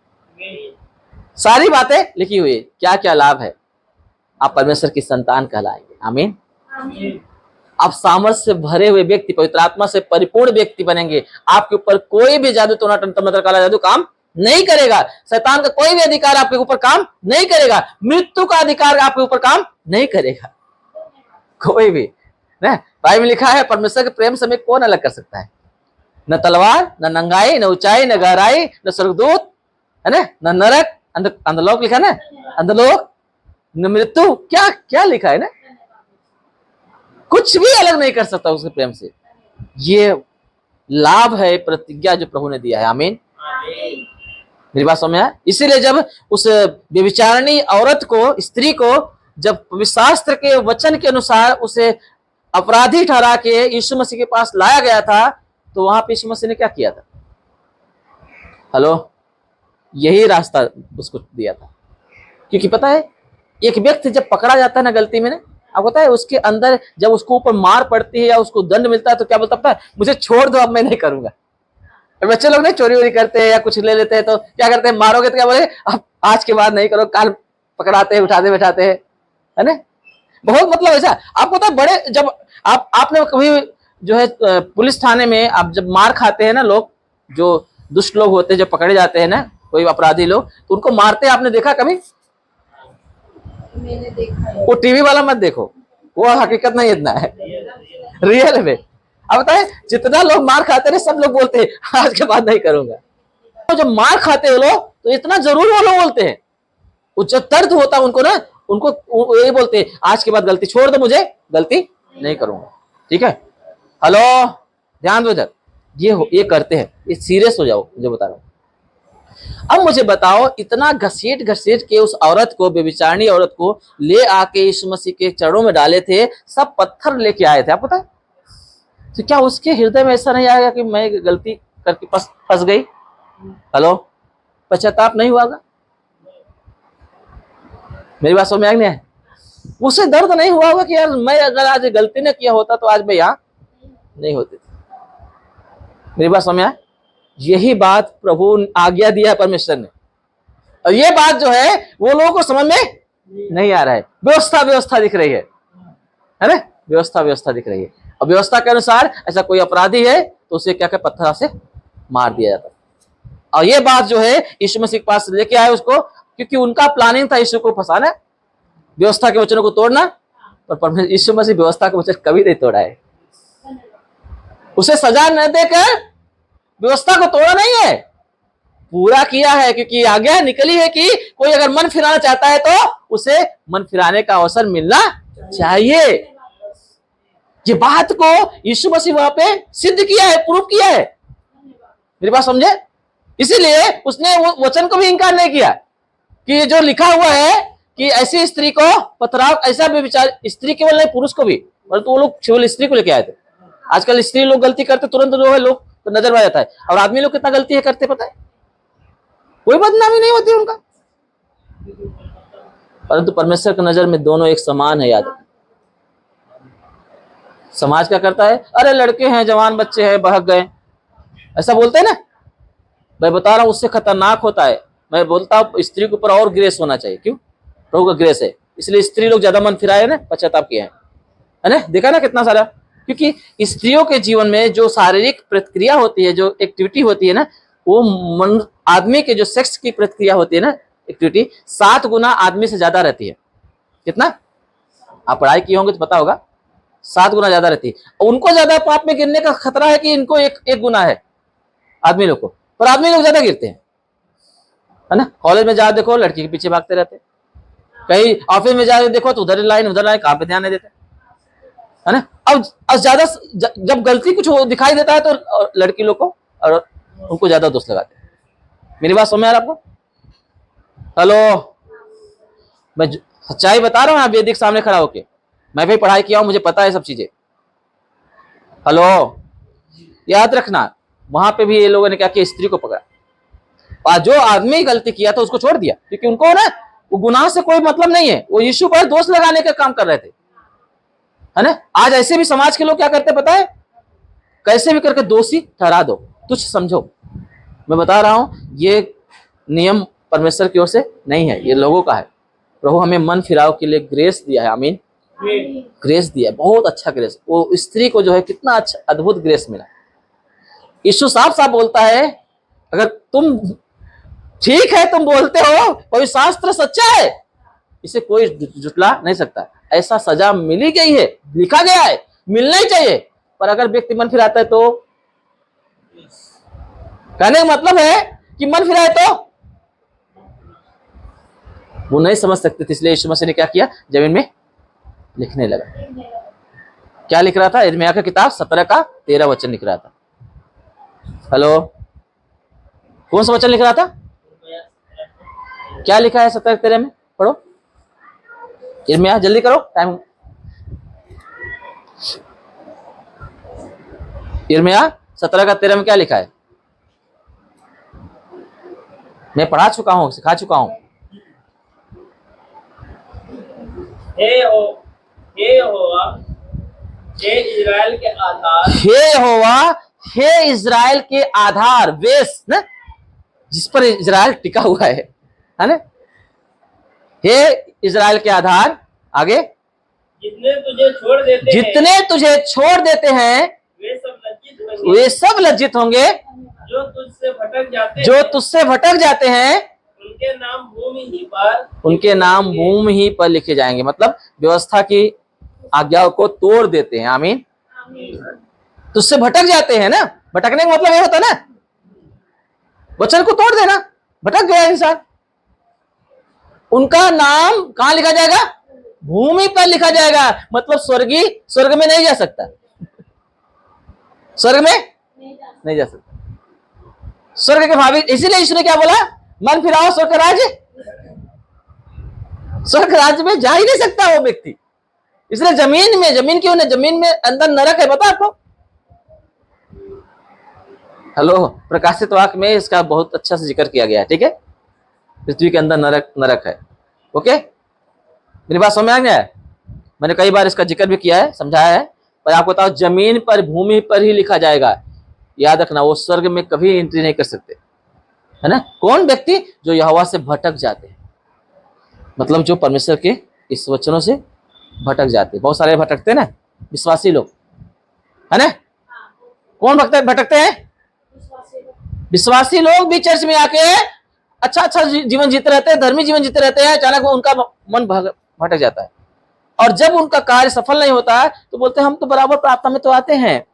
सारी बातें लिखी हुई है, क्या क्या लाभ है। आप परमेश्वर की संतान कहलाएंगे। आमीन। आप सामर्थ से भरे हुए व्यक्ति, पवित्र आत्मा से परिपूर्ण व्यक्ति बनेंगे। आपके ऊपर कोई भी जादू, टोना, तंत्र, मंत्र, काला जादू काम नहीं करेगा। शैतान का कोई भी अधिकार आपके ऊपर काम नहीं करेगा। मृत्यु का अधिकार आपके ऊपर काम नहीं करेगा, कोई भी ना। बाइबल में लिखा है, परमेश्वर के प्रेम से हमें कौन अलग कर सकता है? न तलवार, न नंगाई, न ऊंचाई, न गहराई, न स्वर्गदूत, है ना, न नरक, अंधलोक लिखा ना, अंधलोक, न मृत्यु, क्या क्या लिखा है ना। कुछ भी अलग नहीं कर सकता उसके प्रेम से। ये लाभ है, प्रतिज्ञा जो प्रभु ने दिया है। आमीन। मेरी बात समझ में आया? इसीलिए जब उस व्यभिचारिणी औरत को, स्त्री को, जब शास्त्र के वचन के अनुसार उसे अपराधी ठहरा के यीशु मसीह के पास लाया गया था, तो वहां पे यीशु मसीह ने क्या किया था? हेलो, यही रास्ता उसको दिया था। क्योंकि पता है, एक व्यक्ति जब पकड़ा जाता है ना गलती में ना, आपको पता है उसके अंदर जब उसको ऊपर मार पड़ती है या उसको दंड मिलता है, तो क्या बोलता है? मुझे छोड़ दो, अब मैं नहीं करूंगा। बच्चे लोग नहीं चोरी वोरी करते हैं या कुछ ले लेते हैं, तो क्या करते हैं? मारोगे तो क्या बोले? अब आज के बाद नहीं करो, कल पकड़ाते हैं, उठाते बैठाते हैं, है ना। बहुत मतलब ऐसा आपको पता है, बड़े जब आपने कभी जो है पुलिस थाने में आप जब मार खाते हैं ना, लोग जो दुष्ट लोग होते हैं जब पकड़े जाते हैं ना, कोई अपराधी लोग, तो उनको मारते हैं, आपने देखा कभी? मैंने देखा है। वो टीवी वाला मत देखो, वो हकीकत नहीं इतना है, रियल में। अब बताए जितना लोग मार खाते हैं सब लोग बोलते हैं आज के बाद नहीं करूंगा। तो जब मार खाते हो लोग तो इतना जरूर वो लोग बोलते हैं, वो जब दर्द होता है उनको ना, उनको यही बोलते हैं आज के बाद गलती छोड़ दो, मुझे गलती नहीं करूंगा, ठीक है। हेलो, ध्यान दो इधर, ये करते हैं, ये सीरियस हो जाओ, मुझे बता रहा हूं। अब मुझे बताओ, इतना घसीट घसीट के उस औरत को, बेविचारणी औरत को ले आके यीशु मसीह के चरणों में डाले थे, सब पत्थर लेके आए थे, आपको पता है? तो क्या उसके हृदय में ऐसा नहीं आएगा कि मैं गलती करके फंस गई? हेलो, पश्चाताप नहीं हुआ? मेरी बात समझ में आ गई? उसे दर्द नहीं हुआ होगा कि यार मैं अगर आज गलती न किया होता तो आज मैं यहाँ नहीं होती। मेरी बात समझ में आया? यही बात प्रभु आज्ञा दिया परमेश्वर ने, और ये बात जो है वो लोगों को समझ में नहीं आ रहा है। व्यवस्था दिख रही है ना, व्यवस्था दिख रही है, और व्यवस्था के अनुसार ऐसा कोई अपराधी है तो उसे क्या पत्थर से मार दिया जाता। और ये बात जो है यीशु मसीह के पास लेके आए उसको, क्योंकि उनका प्लानिंग था यीशु को फंसाना, व्यवस्था के वचनों को तोड़ना, पर यीशु मसीह व्यवस्था के वचन कभी नहीं तोड़ा है। उसे सजा न देकर व्यवस्था को तोड़ा नहीं है, पूरा किया है, क्योंकि आज्ञा निकली है कि कोई अगर मन फिराना चाहता है तो उसे मन फिराने का अवसर मिलना चाहिए। ये बात को यीशु मसीह वहां पे सिद्ध किया है, प्रूव किया है। मेरी बात समझे? इसीलिए उसने वो वचन को भी इंकार नहीं किया कि जो लिखा हुआ है कि ऐसी स्त्री को पथराव, ऐसा भी विचार, स्त्री केवल नहीं पुरुष को भी, परंतु वो लोग केवल स्त्री को लेके आए थे। आजकल स्त्री लोग गलती करते तुरंत जो है लोग तो नजर में आ जाता है, और आदमी लोग कितना गलती है करते पता है, कोई बदनामी नहीं होती उनका, परंतु परमेश्वर की नजर में दोनों एक समान है। याद, समाज क्या करता है, अरे लड़के हैं, जवान बच्चे हैं, बहक गए, ऐसा बोलते हैं ना। मैं बता रहा हूं उससे खतरनाक होता है। मैं बोलता हूं स्त्री के ऊपर और ग्रेस होना चाहिए। क्यों? प्रभु का ग्रेस है, इसलिए स्त्री लोग ज्यादा मन फिराए ना, पश्चाताप किए है ना। देखा ना कितना सारा, क्योंकि स्त्रियों के जीवन में जो शारीरिक प्रतिक्रिया होती है, जो एक्टिविटी होती है ना, वो मन आदमी के जो सेक्स की प्रतिक्रिया होती है ना, एक्टिविटी 7 गुना आदमी से ज्यादा रहती है। कितना? आप पढ़ाई किए होंगे तो पता होगा, 7 गुना ज्यादा रहती है। उनको ज्यादा पाप में गिरने का खतरा है कि इनको एक गुना है आदमी लोग को, पर आदमी लोग ज्यादा गिरते हैं, है ना। कॉलेज में जाओ देखो लड़की के पीछे भागते रहते, कहीं ऑफिस में जाओ देखो तो उधर लाइन कहाँ पे ध्यान नहीं देते, है ना। अब ज्यादा जब गलती कुछ दिखाई देता है तो लड़की लोग को और उनको ज्यादा दोष लगाते हैं। मेरी बात समझ में आ रहा है आपको? हेलो, मैं सच्चाई बता रहा हूँ, आप वेदिक सामने खड़ा होके, मैं भी पढ़ाई किया हूं, मुझे पता है सब चीजें। हेलो, याद रखना, वहां पे भी ये लोगों ने क्या किया, स्त्री को पकड़ा, और जो आदमी गलती किया था उसको छोड़ दिया, क्योंकि उनको ना वो गुनाह से कोई मतलब नहीं है, वो यीशु पर दोष लगाने का काम कर रहे थे, है ना। आज ऐसे भी समाज के लोग क्या करते पता है, कैसे भी करके दोषी ठहरा दो, तुच्छ समझो। मैं बता रहा हूं ये नियम परमेश्वर की ओर से नहीं है, ये लोगों का है। प्रभु हमें मन फिराव के लिए ग्रेस दिया है, आमीन, ग्रेस दिया है, बहुत अच्छा ग्रेस। वो स्त्री को जो है कितना अच्छा अद्भुत ग्रेस मिला। यीशु साफ साफ बोलता है, अगर तुम ठीक है, तुम बोलते हो कोई शास्त्र सच्चा है, इसे कोई जुटला नहीं सकता, ऐसा सजा मिली गई है, लिखा गया है, मिलना ही चाहिए। पर अगर व्यक्ति मन फिराता है तो, कहने का मतलब है कि मन फिराए तो वो नहीं समझ सकते थे, इसलिए यीशु मसीह ने क्या किया, जमीन में लिखने लगा। क्या लिख रहा था? यिर्मयाह का किताब 17 का 13 वचन लिख रहा था। हेलो, कौन सा वचन लिख रहा था? क्या लिखा है 17 13 में? पढ़ो यिर्मयाह, जल्दी करो, टाइम। यिर्मयाह 17 का 13 में क्या लिखा है? मैं पढ़ा चुका हूं, सिखा चुका हूं। हे यहोवा, हे इज़राइल के आधार, हे यहोवा, हे इज़राइल के आधार, बेस ना, जिस पर इज़राइल टिका हुआ है ना। हे इजराइल के आधार, आगे, जितने तुझे छोड़ देते हैं जितने तुझे छोड़ देते हैं वे सब लज्जित होंगे। वे सब लज्जित होंगे। जो तुझसे भटक जाते जो हैं तुझसे भटक जाते हैं उनके नाम भूमि ही पर उनके नाम भूमि ही पर लिखे जाएंगे। मतलब व्यवस्था की आज्ञाओं को तोड़ देते हैं। आमीन। तुझसे भटक जाते हैं ना, भटकने का मतलब ये होता है ना, वचन को तोड़ देना, भटक गया इंसान, उनका नाम कहां लिखा जाएगा? भूमि पर लिखा जाएगा। मतलब स्वर्गीय स्वर्ग में नहीं जा सकता, स्वर्ग में नहीं जा सकता, स्वर्ग के भावी। इसीलिए यीशु ने क्या बोला? मन फिराओ स्वर्ग राज्य, स्वर्ग राज्य में जा ही नहीं सकता वो व्यक्ति। इसलिए जमीन क्यों नहीं? जमीन में अंदर नरक है, पता आपको? हेलो, प्रकाशित वाक्य में इसका बहुत अच्छा से जिक्र किया गया है। ठीक है, पृथ्वी के अंदर नरक है। ओके, मेरी बात समझ आ गया है? मैंने कई बार इसका जिक्र भी किया है, समझाया है, पर आपको बताओ, जमीन पर, भूमि पर ही लिखा जाएगा। याद रखना, वो स्वर्ग में कभी एंट्री नहीं कर सकते, है ना? कौन व्यक्ति? जो यहोवा से भटक जाते हैं, मतलब जो परमेश्वर के इस वचनों से भटक जाते हैं। बहुत सारे भटकते हैं ना, विश्वासी लोग, है ना? कौन भटकते हैं? विश्वासी लोग भी चर्च में आके अच्छा जीवन जीते रहते हैं, धर्मी जीवन जीते रहते हैं, अचानक उनका मन भटक जाता है, और जब उनका कार्य सफल नहीं होता है तो बोलते हैं हम तो बराबर प्रार्थना में तो आते हैं,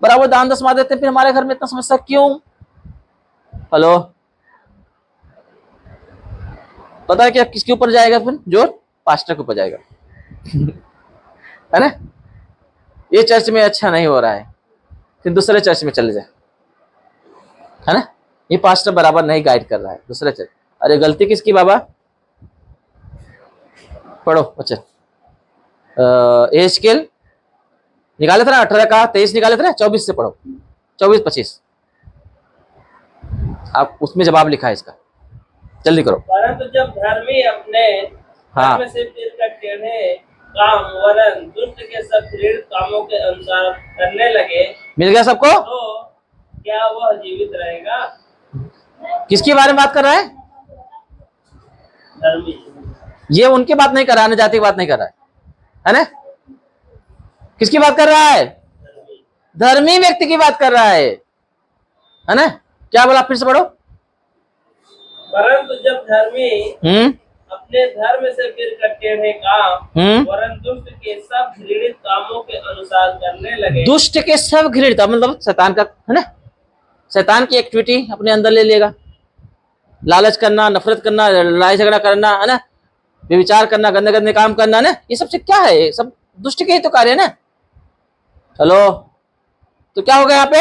बराबर दान दशमा देते हैं, फिर हमारे घर में इतना समस्या क्यों? हेलो, पता है क्या किसके ऊपर जाएगा? फिर जोर पास्टर के ऊपर जाएगा है ना? ये चर्च में अच्छा नहीं हो रहा है, फिर दूसरे चर्च में चले जाए, है ना? ये पास्टर बराबर नहीं गाइड कर रहा है, दूसरे चर्च। अरे गलती किसकी बाबा? पढ़ो अच्छा, एहजकेल निकाले थे ना, 18 का 23 निकाले थे ना, 24 से पढ़ो, 24-25, आप उसमें जवाब लिखा है इसका, जल्दी करो। परंतु जब धर्मी अपने हाँ। धर्म से फिरकर टेढ़े काम वरन दुष्ट के सब घृणित कामों के अनुसार करने लगे, मिल गया सबको? तो क्या वह जीवित रहेगा? किसकी बारे में बात कर रहा है? धर्मी। ये उनकी बात नहीं कर रहा है, जाति की बात नहीं कर रहा है ना? किसकी बात कर रहा है? धर्मी व्यक्ति की बात कर रहा है ना? क्या बोला, फिर से पढ़ो। परंतु जब धर्मी अपने धर्म से फिरकर टेढ़े काम वरन दुष्ट के सब घृणित कामों के अनुसार करने लगे। दुष्ट के सब घृणित मतलब शैतान का, है ना? शैतान की एक्टिविटी अपने अंदर ले लेगा, लालच करना, नफरत करना, लड़ाई झगड़ा करना, है ना? व्यभिचार करना, गंदे गंदे काम करना, ना? ये सबसे क्या है? ये सब दुष्ट के ही तो कार्य है ना? हेलो, तो क्या हो गया यहाँ पे?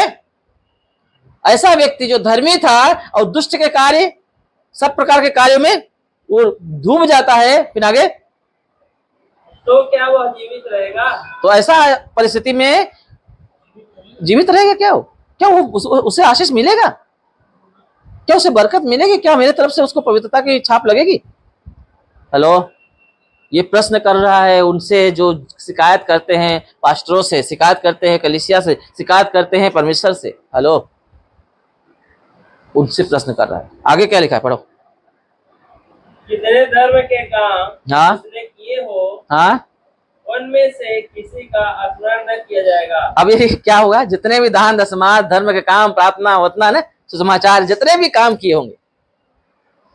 ऐसा व्यक्ति जो धर्मी था और दुष्ट के कार्य, सब प्रकार के कार्यों में वो डूब जाता है, फिर आगे तो क्या वह जीवित रहेगा? तो ऐसा परिस्थिति में जीवित रहेगा क्या? क्या वो उसे आशीष मिलेगा? क्या उसे बरकत मिलेगी? क्या मेरे तरफ से उसको पवित्रता की छाप लगेगी? हेलो, ये प्रश्न कर रहा है उनसे जो शिकायत करते हैं, पास्टरों से शिकायत करते हैं, कलीसिया से शिकायत करते हैं, परमेश्वर से। हेलो, उनसे प्रश्न कर रहा है। आगे क्या लिखा है, पढ़ो। जितने धर्म के काम हाँ, उसने किए हो, हाँ, उनमें से किसी का स्मरण न किया जाएगा। अब ये क्या होगा? जितने भी दान दशमात, धर्म के काम, प्रार्थना, वतना, ना, सुसमाचार, जितने भी काम किए होंगे,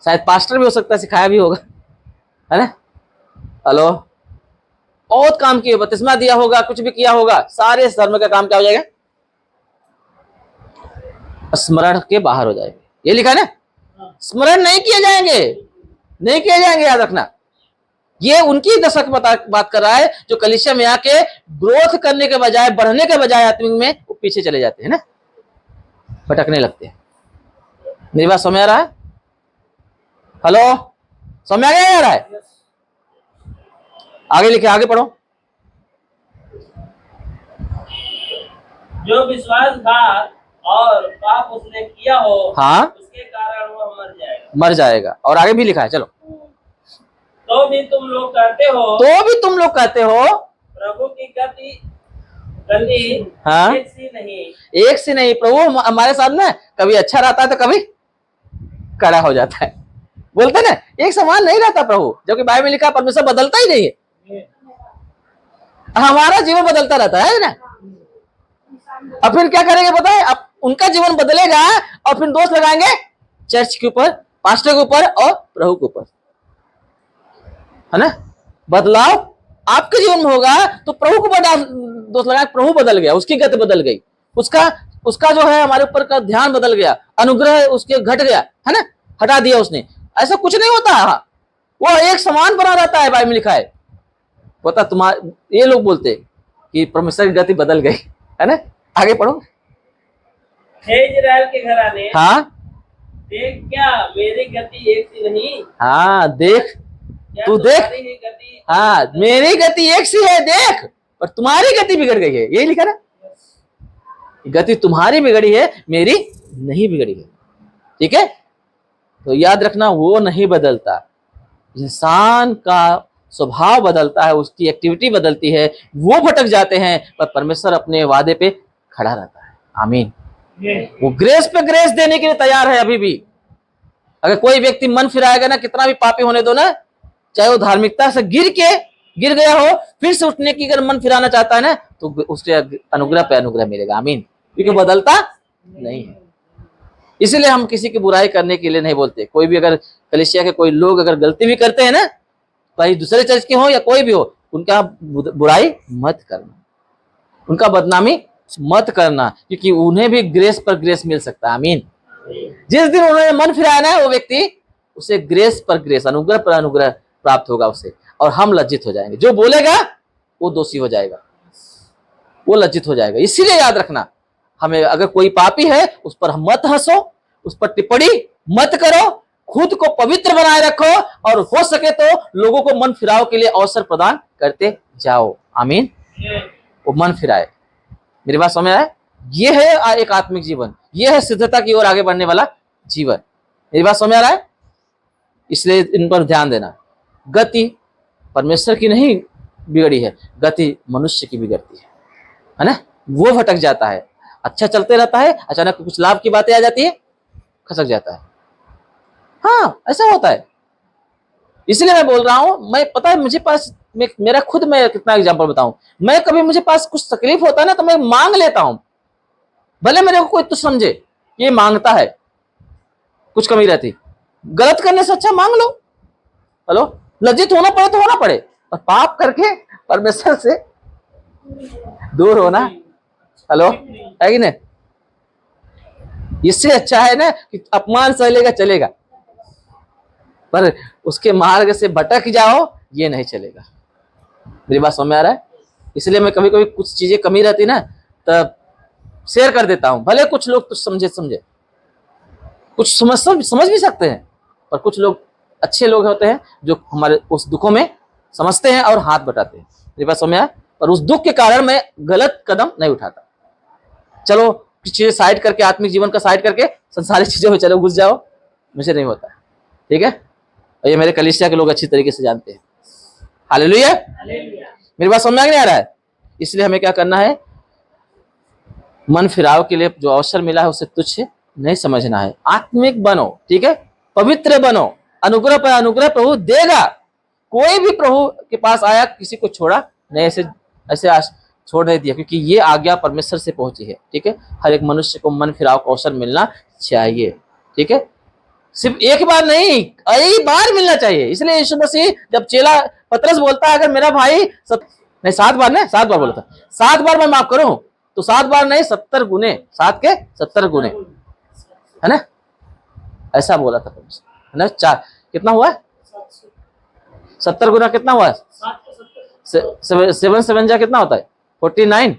शायद पास्टर भी हो सकता है, सिखाया भी होगा, है ना? हेलो, बहुत काम किए, बपतिस्मा दिया होगा, कुछ भी किया होगा, सारे धर्म का काम क्या हो जाएगा? स्मरण के बाहर हो जाएगा। ये लिखा है ना, स्मरण नहीं किए जाएंगे, नहीं किए जाएंगे, याद रखना। ये उनकी दशक बात कर रहा है जो कलीसिया में आके ग्रोथ करने के बजाय, बढ़ने के बजाय आत्मिक में वो पीछे चले जाते हैं ना, भटकने लगते हैं। मेरी बात समझ आ रहा है? हेलो, समझ आ गया जा रहा है? आगे लिखे, आगे पढ़ो। जो विश्वासघात और पाप उसने किया हो, हाँ, उसके कारण वह मर जाएगा। मर जाएगा। और आगे भी लिखा है, चलो। तो भी तुम लोग कहते हो प्रभु की गति हाँ, एक सी नहीं। एक से नहीं। प्रभु हमारे साथ ना कभी अच्छा रहता है तो कभी कड़ा हो जाता है। बोलते ना, एक समान नहीं रहता प्रभु, जबकि बाइबल में लिखा परमेश्वर बदलता ही नहीं है, हमारा जीवन बदलता रहता है ना। अब फिर क्या करेंगे पता है, अब उनका जीवन बदलेगा और फिर दोष लगाएंगे चर्च के ऊपर, पास्टर के ऊपर और प्रभु के ऊपर, है ना। बदलाव आपके जीवन में होगा तो प्रभु को दोष लगाए, प्रभु बदल गया, उसकी गति बदल गई, उसका जो है हमारे ऊपर का ध्यान बदल गया, अनुग्रह उसके घट गया, है ना, हटा दिया उसने। ऐसा कुछ नहीं होता है, वो एक समान बना रहता है। बाइबल में लिखा है, पता तुम्हारे, ये लोग बोलते कि परमेश्वर की गति बदल गई, है ना। आगे पढ़ो। हे इजराइल के घराने, हाँ देख क्या मेरी गति एक सी नहीं, हाँ देख, क्या तू देख, तुम्हारी ही गति, हाँ मेरी गति एक सी है देख, पर तुम्हारी गति बिगड़ गई है, यही लिखा ना, गति तुम्हारी बिगड़ी है, मेरी नहीं बिगड़ी है। ठीक है, तो याद रखना, वो नहीं बदलता, इंसान का स्वभाव बदलता है, उसकी एक्टिविटी बदलती है, वो भटक जाते हैं, पर परमेश्वर अपने वादे पे खड़ा रहता है। आमीन। वो ग्रेस पे ग्रेस देने के लिए तैयार है अभी भी। अगर कोई व्यक्ति मन फिराएगा ना, कितना भी पापी होने दो ना, चाहे वो धार्मिकता से गिर गया हो, फिर से उठने की अगर मन फिराना चाहता है ना, तो उसके अनुग्रह पे अनुग्रह मिलेगा। आमीन। क्योंकि बदलता नहीं है, इसीलिए हम किसी की बुराई करने के लिए नहीं बोलते। कोई भी अगर कलीसिया के कोई लोग अगर गलती भी करते हैं ना, चाहे दूसरे चर्च के हो या कोई भी हो, उनका बुराई मत करना, उनका बदनामी मत करना, क्योंकि उन्हें भी ग्रेस पर ग्रेस मिल सकता है। आमीन। जिस दिन उन्होंने मन फिराया ना, वो व्यक्ति, उसे ग्रेस पर ग्रेस, अनुग्रह पर अनुग्रह प्राप्त होगा उसे, और हम लज्जित हो जाएंगे। जो बोलेगा वो दोषी हो जाएगा, वो लज्जित हो जाएगा। इसीलिए याद रखना, हमें अगर कोई पापी है उस पर मत हंसो, उस पर टिप्पणी मत करो, खुद को पवित्र बनाए रखो, और हो सके तो लोगों को मन फिराव के लिए अवसर प्रदान करते जाओ। आमीन। वो मन फिराए। मेरी बात समझ आए? ये है एक आत्मिक जीवन, ये है सिद्धता की ओर आगे बढ़ने वाला जीवन। मेरी बात समझ आ रहा है? इसलिए इन पर ध्यान देना। गति परमेश्वर की नहीं बिगड़ी है, गति मनुष्य की बिगड़ती है ना। वो भटक जाता है, अच्छा चलते रहता है, अचानक कुछ लाभ की बातें आ जाती है, खसक जाता है। हाँ, ऐसा होता है। इसलिए मैं बोल रहा हूं, मैं पता है मुझे पास मेरा खुद, मैं कितना एग्जांपल बताऊं, मैं कभी मुझे पास कुछ तकलीफ होता है ना, तो मैं मांग लेता हूं, भले मेरे को कोई तो समझे ये मांगता है, कुछ कमी रहती, गलत करने से अच्छा मांग लो। हेलो, लज्जित होना पड़े तो होना पड़े, और पाप करके परमेश्वर से दूर होना, हेलो, है कि नहीं? इससे अच्छा है ना कि अपमान सह लेगा चलेगा, पर उसके मार्ग से भटक जाओ, ये नहीं चलेगा। मेरी बात समझ में आ रहा है? इसलिए मैं कभी कभी कुछ चीजें कमी रहती ना, तब शेयर कर देता हूं, भले कुछ लोग तो समझे कुछ समझ भी सकते हैं, पर कुछ लोग अच्छे लोग होते हैं जो हमारे उस दुखों में समझते हैं और हाथ बटाते हैं। मेरी बात समझ में आया? पर उस दुख के कारण मैं गलत कदम नहीं उठाता। चलो कुछ चीजें साइड करके, आत्मिक जीवन का साइड करके संसारिक चीजों में चलो घुस जाओ, मुझे नहीं होता। ठीक है, और ये मेरे कलीसिया के लोग अच्छी तरीके से जानते हैं। हालेलुया। मेरी बात समझ में नहीं आ रहा है? इसलिए हमें क्या करना है, मन फिराव के लिए जो अवसर मिला है उसे तुच्छ नहीं समझना है। आत्मिक बनो, ठीक है, पवित्र बनो, अनुग्रह पर अनुग्रह प्रभु देगा। कोई भी प्रभु के पास आया किसी को छोड़ा नहीं, ऐसे छोड़ नहीं दिया, क्योंकि ये आज्ञा परमेश्वर से पहुंची है। ठीक है, हर एक मनुष्य को मन फिराव का अवसर मिलना चाहिए। ठीक है, सिर्फ एक बार नहीं, कई बार मिलना चाहिए। इसलिए यीशु मसीह जब चेला पतरस बोलता है, अगर मेरा भाई 7 बार बोला था, 7 बार मैं माफ करूं, तो 7 बार नहीं, 70 गुने, 7 के 70 गुने, है ना, ऐसा बोला था परमेश्वर, है ना। 4 कितना हुआ है? 70 गुना कितना हुआ है? 7 7 जा कितना होता है? 49,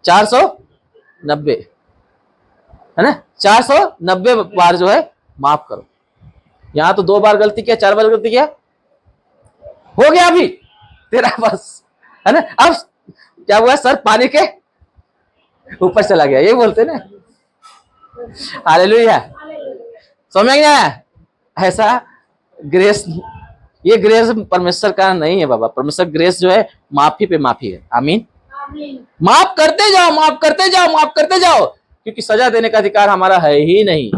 490, है ना। 490 बार जो है माफ करो। यहां तो 2 बार गलती किया, 4 बार गलती किया, हो गया अभी तेरा बस, है ना। अब क्या हुआ, सर पानी के ऊपर चला गया, ये बोलते ना। हालेलुया। समझ में आया? ऐसा ग्रेस, ये ग्रेस परमेश्वर का नहीं है बाबा। परमेश्वर ग्रेस जो है माफी पे माफी है। आमीन। माफ करते जाओ, माफ करते जाओ, माफ करते जाओ, क्योंकि सजा देने का अधिकार हमारा है ही नहीं।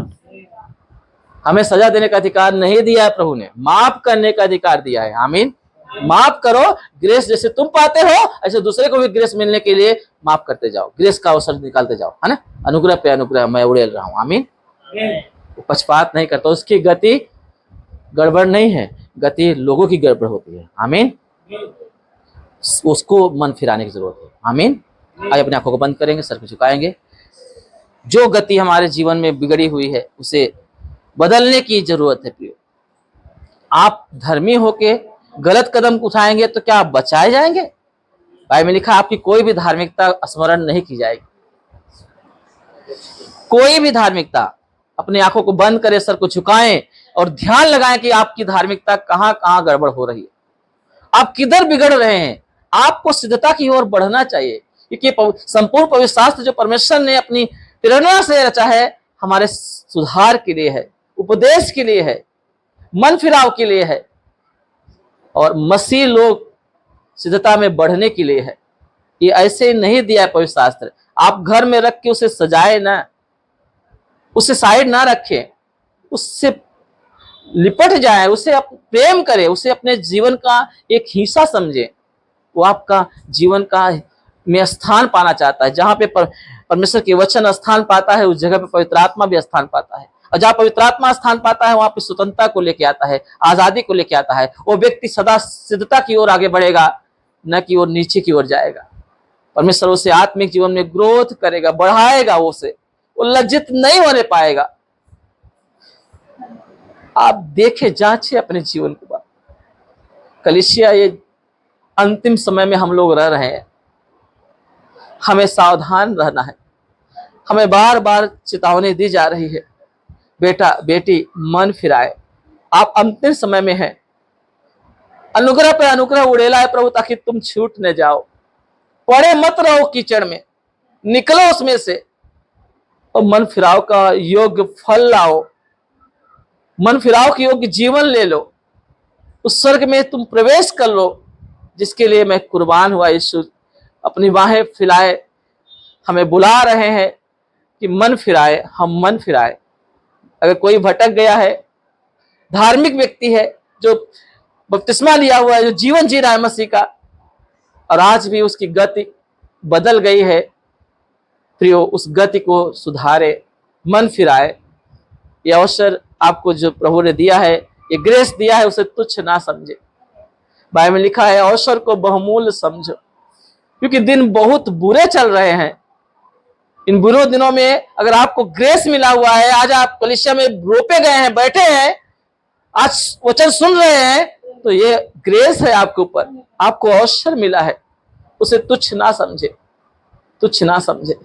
हमें सजा देने का अधिकार नहीं दिया है प्रभु ने, माफ करने का अधिकार दिया है। आमीन। माफ करो, ग्रेस जैसे तुम पाते हो ऐसे दूसरे को भी ग्रेस मिलने के लिए माफ करते जाओ, ग्रेस का अवसर निकालते जाओ, है ना। अनुग्रह पे अनुग्रह मैं उड़ेल रहा हूँ। आमीन। पक्षपात नहीं करता, उसकी गति गड़बड़ नहीं है, गति लोगों की गड़बड़ होती है। आमीन। उसको मन फिराने की जरूरत है। आमीन। आइए अपनी आंखों को बंद करेंगे, सर को झुकाएंगे। जो गति हमारे जीवन में बिगड़ी हुई है उसे बदलने की जरूरत है प्रियो। आप धर्मी होके गलत कदम उठाएंगे तो क्या आप बचाए जाएंगे? बाइबल में लिखा आपकी कोई भी धार्मिकता स्मरण नहीं की जाएगी। कोई भी धार्मिकता, अपनी आंखों को बंद करें, सर को झुकाएं और ध्यान लगाएं कि आपकी धार्मिकता कहां कहां गड़बड़ हो रही है, आप किधर बिगड़ रहे हैं। आपको सिद्धता की ओर बढ़ना चाहिए, क्योंकि संपूर्ण पवित्र शास्त्र जो परमेश्वर ने अपनी प्रेरणा से रचा है हमारे सुधार के लिए है, उपदेश के लिए है, मन फिराव के लिए है और मसीह लोग सिद्धता में बढ़ने के लिए है। ये ऐसे नहीं दिया है पवित्र शास्त्र। आप घर में रख के उसे सजाए ना, उसे साइड ना रखें, उससे लिपट जाए, उसे प्रेम करें, उसे अपने जीवन का एक हिस्सा समझे। वो आपका जीवन का में स्थान पाना चाहता है। जहां पे परमेश्वर के वचन स्थान पाता है उस जगह पे पवित्र आत्मा भी स्थान पाता है, और जहां पवित्र आत्मा स्थान पाता है वहां पे स्वतंत्रता को लेके आता है, आजादी को लेके आता है। वो व्यक्ति सदा सिद्धता की ओर आगे बढ़ेगा, न कि वो नीचे की ओर जाएगा। परमेश्वर उसे आत्मिक जीवन में ग्रोथ करेगा, बढ़ाएगा, वो लज्जित नहीं होने पाएगा। आप देखें, जांचे अपने जीवन के बाद। कलीसिया, ये अंतिम समय में हम लोग रह रहे हैं, हमें सावधान रहना है। हमें बार बार चेतावनी दी जा रही है, बेटा बेटी मन फिराए, आप अंतिम समय में हैं। अनुग्रह पे अनुग्रह उड़ेला है प्रभु, ताकि तुम छूट न जाओ। पड़े मत रहो कीचड़ में, निकलो उसमें से और मन फिराव का योग्य फल लाओ, मन फिराव के योग्य जीवन ले लो, उस स्वर्ग में तुम प्रवेश कर लो जिसके लिए मैं कुर्बान हुआ। यीशु अपनी बाहें फैलाए हमें बुला रहे हैं कि मन फिराए, हम मन फिराए। अगर कोई भटक गया है, धार्मिक व्यक्ति है जो बपतिस्मा लिया हुआ है, जो जीवन जी रहा है मसीह का, और आज भी उसकी गति बदल गई है, प्रियो उस गति को सुधारे, मन फिराए। ये अवसर आपको जो प्रभु ने दिया है, ये ग्रेस दिया है, उसे तुच्छ ना समझे। बाइबल में लिखा है अवसर को बहुमूल्य समझो, क्योंकि दिन बहुत बुरे चल रहे हैं। इन बुरे दिनों में अगर आपको ग्रेस मिला हुआ है, आज आप कलीसिया में रोपे गए हैं, बैठे हैं, आज वचन सुन रहे हैं, तो ये ग्रेस है आपके ऊपर, आपको अवसर मिला है, उसे तुच्छ ना समझे, तुच्छ ना समझे।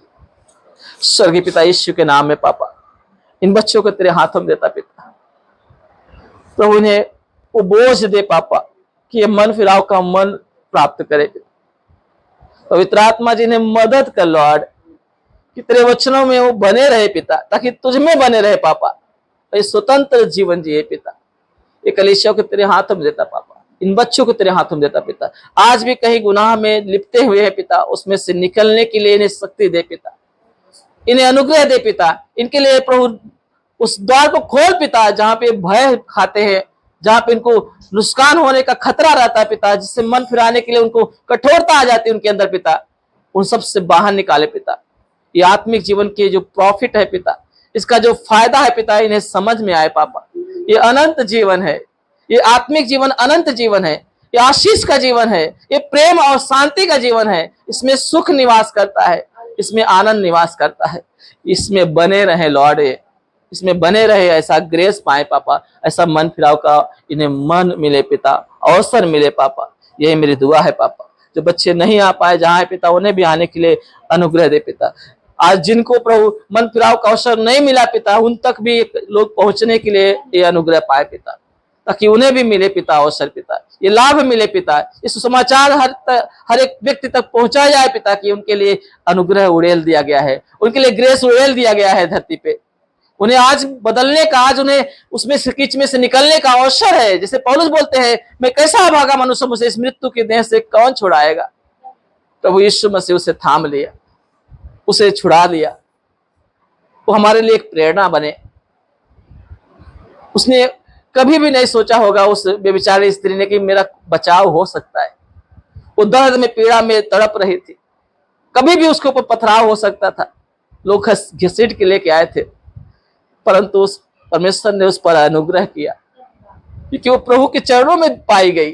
स्वर्गीय पिता यीशु के नाम में पापा, इन बच्चों को तेरे हाथों में देता पिता, प्रभु ने वो बोझ दे पापा कि ये मन फिराव का मन प्राप्त करे। पवित्र आत्मा जी ने मदद कर लॉर्ड कि तेरे वचनों में वो बने रहे पिता, ताकि तुझ में बने रहे पापा, ये स्वतंत्र जीवन जिए पिता। ये कलीसिया को तेरे हाथों में देता पापा, इन बच्चों को तेरे हाथों में देता पिता। आज भी कहीं गुनाह में लिपटे हुए हैं पिता, उसमें से निकलने के लिए इन्हें शक्ति दे पिता, इन्हें अनुग्रह दे पिता। इनके लिए प्रभु उस द्वार को खोल पिता जहां पे भय खाते हैं, जहां पे इनको नुकसान होने का खतरा रहता है पिता, जिससे मन फिराने के लिए उनको कठोरता आ जाती है उनके अंदर पिता, उन सब से बाहर निकाले पिता। ये आत्मिक जीवन के जो प्रॉफिट है पिता, इसका जो फायदा है पिता, इन्हें समझ में आए पापा। ये अनंत जीवन है, ये आत्मिक जीवन अनंत जीवन है, ये आशीष का जीवन है, ये प्रेम और शांति का जीवन है। इसमें सुख निवास करता है, इसमें आनंद निवास करता है। इसमें बने रहे लॉर्ड, इसमें बने रहे, ऐसा ग्रेस पाए पापा, ऐसा मन फिराव का इन्हें मन मिले पिता, अवसर मिले पापा। यही मेरी दुआ है पापा। जो बच्चे नहीं आ पाए जहां है पिता, उन्हें भी आने के लिए अनुग्रह दे पिता। आज जिनको प्रभु मन फिराव का अवसर नहीं मिला पिता, उन तक भी लोग पहुंचने के लिए ये अनुग्रह पाए पिता, ताकि उन्हें भी मिले पिता अवसर पिता, ये लाभ मिले पिता। इस समाचार हर एक व्यक्ति तक पहुंचाया जाए पिता, कि उनके लिए अनुग्रह उड़ेल दिया गया है, उनके लिए ग्रेस उड़ेल दिया गया है धरती पे। उन्हें आज बदलने का, आज उन्हें उसमें से कीच में से निकलने का अवसर है। जैसे पौलुस बोलते हैं, मैं कैसा भागा मनुष्य, मुझे इस मृत्यु के देह से कौन छुड़ाएगा। प्रभु यीशु मसीह उसे थाम लिया, उसे छुड़ा लिया। वो हमारे लिए एक प्रेरणा बने, उसने कभी भी नहीं सोचा होगा उस बेचारी स्त्री ने कि मेरा बचाव हो सकता है। वो दर्द में पीड़ा में तड़प रही थी, कभी भी उसके ऊपर पथराव हो सकता था, लोग घसीट के लेके आए थे, परंतु उस परमेश्वर ने उस पर अनुग्रह किया क्योंकि वो प्रभु के चरणों में पाई गई।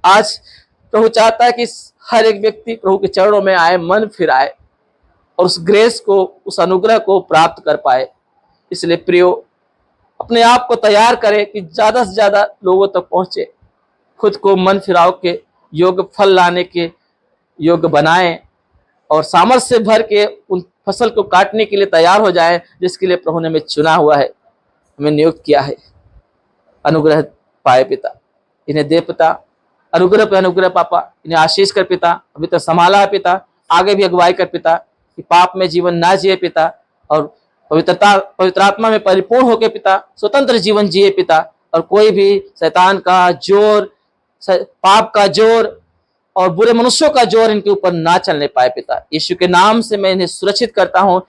आज प्रभु चाहता है कि हर एक व्यक्ति प्रभु के चरणों में आए, मन फिराए और उस ग्रेस को, उस अनुग्रह को प्राप्त कर पाए। इसलिए प्रियो, अपने आप को तैयार करें कि ज्यादा से ज्यादा लोगों तक पहुंचे, खुद को मन फिराव के योग्य, फल लाने के योग्य बनाएं और सामर्थ्य से भर के उन फसल को काटने के लिए तैयार हो जाएं जिसके लिए प्रभु ने हमें चुना हुआ है, हमें नियुक्त किया है। अनुग्रह पाए पिता, इन्हें दे पिता, अनुग्रह पे अनुग्रह पापा, इन्हें आशीष कर पिता, अभी तक संभाला है पिता, आगे भी अगुवाई कर पिता, कि पाप में जीवन ना जिए पिता और पवित्र आत्मा में परिपूर्ण होकर पिता स्वतंत्र जीवन जिए पिता, और कोई भी शैतान का जोर, पाप का जोर और बुरे मनुष्यों का जोर इनके ऊपर ना चलने पाए पिता। यीशु के नाम से मैं इन्हें सुरक्षित करता हूं।